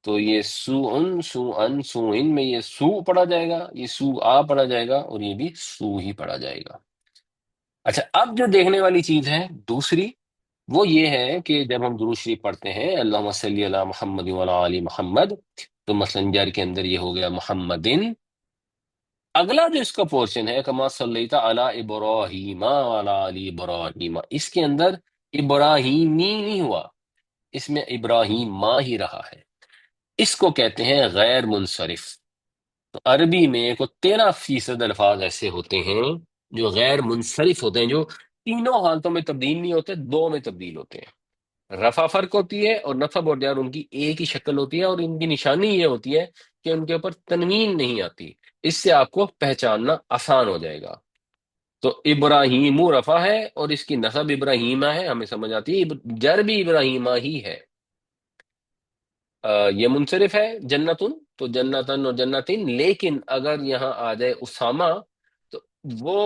تو یہ سو ان سو ان سو ان میں یہ سو پڑھا جائے گا، یہ سو آ پڑھا جائے گا، اور یہ بھی سو ہی پڑھا جائے گا. اچھا، اب جو دیکھنے والی چیز ہے دوسری، وہ یہ ہے کہ جب ہم درود شریف پڑھتے ہیں اللہم صلی علی محمد وعلی آل محمد، تو مثلا جر کے اندر یہ ہو گیا محمدن. اگلا جو اس کا پورشن ہے کما صلیت علی ابراہیم وعلی آل ابراہیم، اس کے اندر ابراہیمی نہیں ہوا، اس میں ابراہیم ماں ہی رہا ہے. اس کو کہتے ہیں غیر منصرف. تو عربی میں کو 13% الفاظ ایسے ہوتے ہیں جو غیر منصرف ہوتے ہیں، جو تینوں حالتوں میں تبدیل نہیں ہوتے، دو میں تبدیل ہوتے ہیں. رفع فرق ہوتی ہے اور نصب اور جر ان کی ایک ہی شکل ہوتی ہے، اور ان کی نشانی یہ ہوتی ہے کہ ان کے اوپر تنوین نہیں آتی. اس سے آپ کو پہچاننا آسان ہو جائے گا. تو ابراہیم رفع ہے اور اس کی نصب ابراہیمہ ہے، ہمیں سمجھ آتی ہے، جر بھی ابراہیمہ ہی ہے. یہ منصرف ہے جنتن، تو جنتن اور جنتن. لیکن اگر یہاں آ جائے اسامہ تو وہ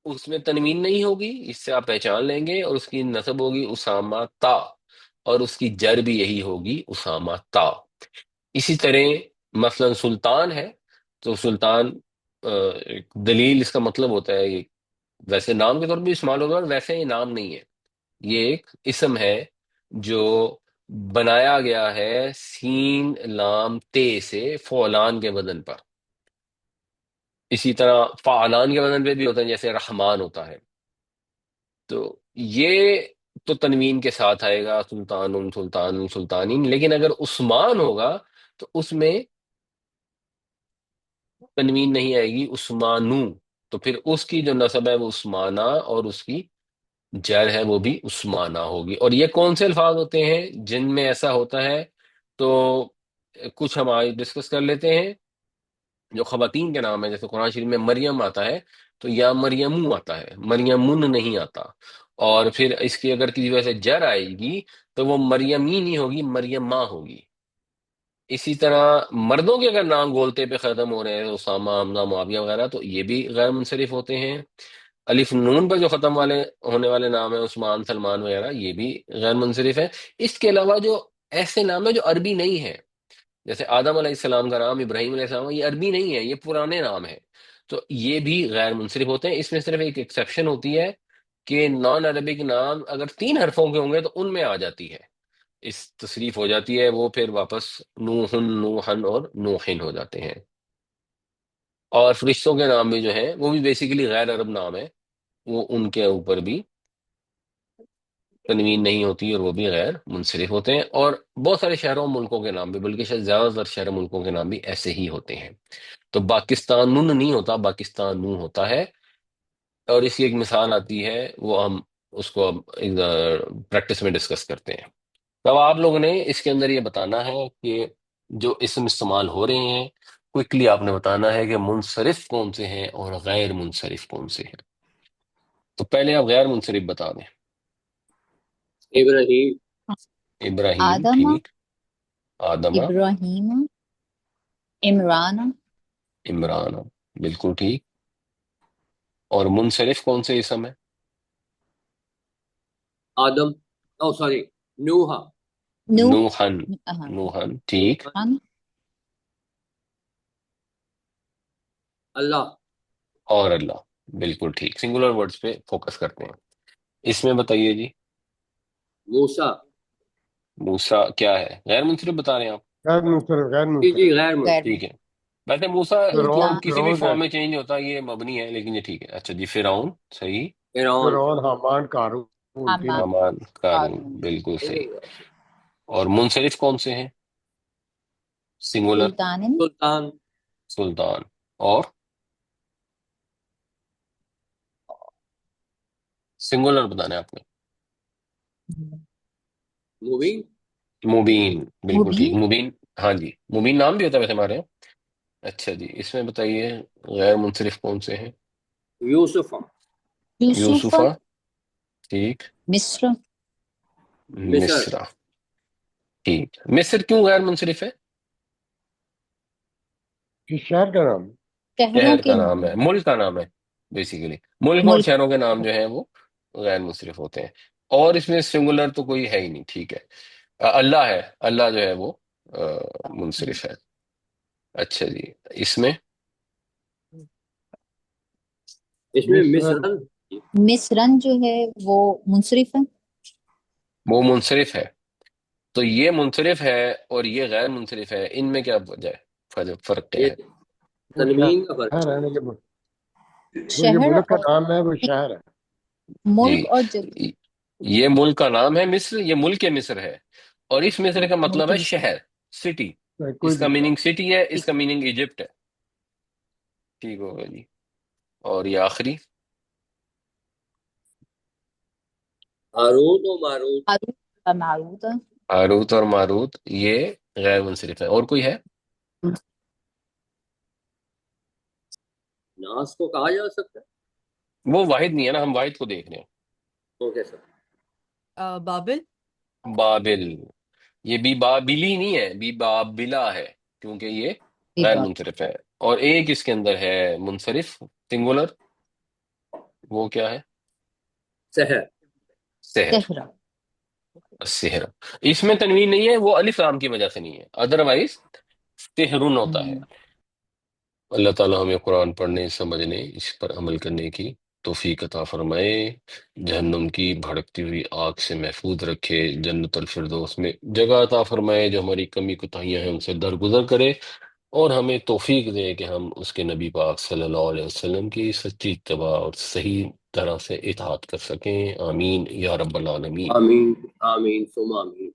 اس میں تنوین نہیں ہوگی، اس سے آپ پہچان لیں گے، اور اس کی نصب ہوگی اسامہ تا، اور اس کی جر بھی یہی ہوگی اسامہ تا. اسی طرح مثلا سلطان ہے، تو سلطان ایک دلیل اس کا مطلب ہوتا ہے، یہ ویسے نام کے طور پہ بھی استعمال ہوگا، ویسے یہ نام نہیں ہے، یہ ایک اسم ہے جو بنایا گیا ہے سین لام تے سے فعلان کے وزن پر. اسی طرح فعلان کے وزن پہ بھی ہوتا ہے، جیسے رحمان ہوتا ہے. تو یہ تو تنوین کے ساتھ آئے گا، سلطان سلطان سلطانین. لیکن اگر عثمان ہوگا تو اس میں تنوین نہیں آئے گی، عثمانو. تو پھر اس کی جو نسب ہے وہ عثمانہ، اور اس کی جر ہے وہ بھی عثمانہ ہوگی. اور یہ کون سے الفاظ ہوتے ہیں جن میں ایسا ہوتا ہے؟ تو کچھ ہم آج ڈسکس کر لیتے ہیں. جو خواتین کے نام ہے، جیسے قرآن شریف میں مریم آتا ہے تو یا مریمو آتا ہے، مریمن نہیں آتا. اور پھر اس کی اگر کسی وجہ سے جر آئے گی تو وہ مریمی نہیں ہوگی، مریم ماں ہوگی. اسی طرح مردوں کے اگر نام گولتے پہ ختم ہو رہے ہیں، اسامہ، حمزہ، معاویہ وغیرہ، تو یہ بھی غیر منصرف ہوتے ہیں۔ الف نون پر جو ختم ہونے والے نام ہیں، عثمان، سلمان وغیرہ، یہ بھی غیر منصرف ہے۔ اس کے علاوہ جو ایسے نام ہیں جو عربی نہیں ہیں، جیسے آدم علیہ السلام کا نام، ابراہیم علیہ السلام، یہ عربی نہیں ہے، یہ پرانے نام ہیں، تو یہ بھی غیر منصرف ہوتے ہیں۔ اس میں صرف ایک ایکسیپشن ہوتی ہے کہ نان عربک نام اگر 3 حرفوں کے ہوں گے تو ان میں آ جاتی ہے، اس تصریف ہو جاتی ہے، وہ پھر واپس نوحن، نوحن اور نوحن ہو جاتے ہیں۔ اور فرشتوں کے نام بھی جو ہیں وہ بھی بیسیکلی غیر عرب نام ہے، وہ ان کے اوپر بھی تنوین نہیں ہوتی اور وہ بھی غیر منصرف ہوتے ہیں۔ اور بہت سارے شہروں ملکوں کے نام بھی، بلکہ شاید زیادہ تر شہر ملکوں کے نام بھی ایسے ہی ہوتے ہیں۔ تو پاکستان نون نہیں ہوتا، پاکستان نو ہوتا ہے۔ اور اس کی ایک مثال آتی ہے، وہ ہم اس کو اب ایک پریکٹس میں ڈسکس کرتے ہیں۔ اب آپ لوگوں نے اس کے اندر یہ بتانا ہے کہ جو اسم استعمال ہو رہے ہیں، کوئکلی آپ نے بتانا ہے کہ منصرف کون سے ہیں اور غیر منصرف کون سے ہیں۔ تو پہلے آپ غیر منصرف بتا دیں۔ ابراہیم، ابراہیم، آدم، ٹھیک۔ آدمہ، ابراہیم، عمران، عمران، بالکل ٹھیک۔ اور منصرف کون سے اسم ہے؟ آدم، او سوری، نوحا، نوح، نوحن، ہاں، نوحن، ٹھیک۔ اللہ، اور اللہ، بالکل ٹھیک۔ سنگولر ورڈز پہ فوکس کرتے ہیں۔ اس میں بتائیے جی، موسیٰ، موسیٰ کیا ہے؟ غیر منصرف بتا رہے ہیں آپ؟ غیر منصرف، غیر جی منصرف۔ غیر غیر ٹھیک ہے۔ ویسے موسیٰ فرعون، کسی بھی فرعون ہے، فارم میں چینج ہوتا ہے، یہ مبنی ہے، لیکن یہ ٹھیک ہے۔ اچھا جی، فرعون، صحیح۔ فرعون، فرعون، حامان، قارون، تینوں۔ حمام، حامان، قارون، قارون، بالکل صحیح۔ اور منصرف کون سے ہیں؟ سنگولر، سلطان، سلطان، سلطان۔ اور سنگولر بتانا ہے آپ نے؟ مبین، مبین، بالکل ٹھیک، مبین، مبین۔ ہاں جی، مبین نام بھی ہوتا ہے ویسے ہمارے یہاں۔ اچھا جی، اس میں بتائیے غیر منصرف کون سے ہیں؟ یوسف، یوسف، یوسفہ، ٹھیک۔ مصر، مصر، مصرع، ٹھیک۔ مصر کیوں غیر منصرف ہے؟ کس شہر کا نام؟ شہروں شہر کے کا نام نام، ہے، ملک کا نام ہے بیسیکلی۔ ملک اور ملک، شہروں کے نام جو ہیں وہ غیر منصرف ہوتے ہیں۔ اور اس میں سنگولر تو کوئی ہے ہی نہیں، ٹھیک ہے۔ اللہ ہے، اللہ جو ہے وہ منصرف ہے۔ اچھا جی، اس میں اس میں مصر، مصرن، مصرن جو ہے وہ منصرف ہے۔ وہ منصرف ہے، تو یہ منصرف ہے اور یہ غیر منصرف ہے، ان میں کیا وجہ ہے، فرق کیا یہ ہے؟ وہ تنوین کا فرق شہر ہے۔ ہے نا، وہ جو شہر ملک کا اور نام ہے وہ شہر ہے۔ جی، ملک اور جگہ، یہ ملک کا نام ہے مصر، یہ ملک مصر ہے، اور اس مصر کا مطلب ملک ہے مصر، شہر، سٹی۔ کوئی اس کا بھی میننگ سٹی ہے، اس کا میننگ ایجپٹ ہے، ٹھیک ہوگا جی۔ اور یہ آخری، ہاروت و ماروت، ہاروت اور ماروت، ہاروت اور ماروت، یہ غیر منصرف ہے۔ اور کوئی ہے؟ ناس کو کہا جا سکتا ہے، وہ واحد نہیں ہے نا، ہم واحد کو دیکھ رہے اوکے سر، بابل، ہیں۔ بابل، یہ بی بابلی نہیں ہے، بی بابلا ہے، کیونکہ یہ غیر منصرف ہے۔ اور ایک اس کے اندر ہے منصرف، سنگولر، وہ کیا ہے؟ سحر، سحر، صحرا، سحر۔ اس میں تنوین نہیں ہے، وہ الف لام کی وجہ سے نہیں ہے، ادروائز سحرن ہوتا ہے۔ اللہ تعالیٰ ہمیں قرآن پڑھنے، سمجھنے، اس پر عمل کرنے کی توفیق عطا فرمائے، جہنم کی بھڑکتی ہوئی آگ سے محفوظ رکھے، جنت الفردوس میں جگہ عطا فرمائے، جو ہماری کمی کوتاہیاں ہیں ان سے درگزر کرے، اور ہمیں توفیق دے کہ ہم اس کے نبی پاک صلی اللہ علیہ وسلم کی سچی اتباع اور صحیح طرح سے اطاعت کر سکیں۔ آمین یا رب العالمین۔ آمین، آمین ثم آمین۔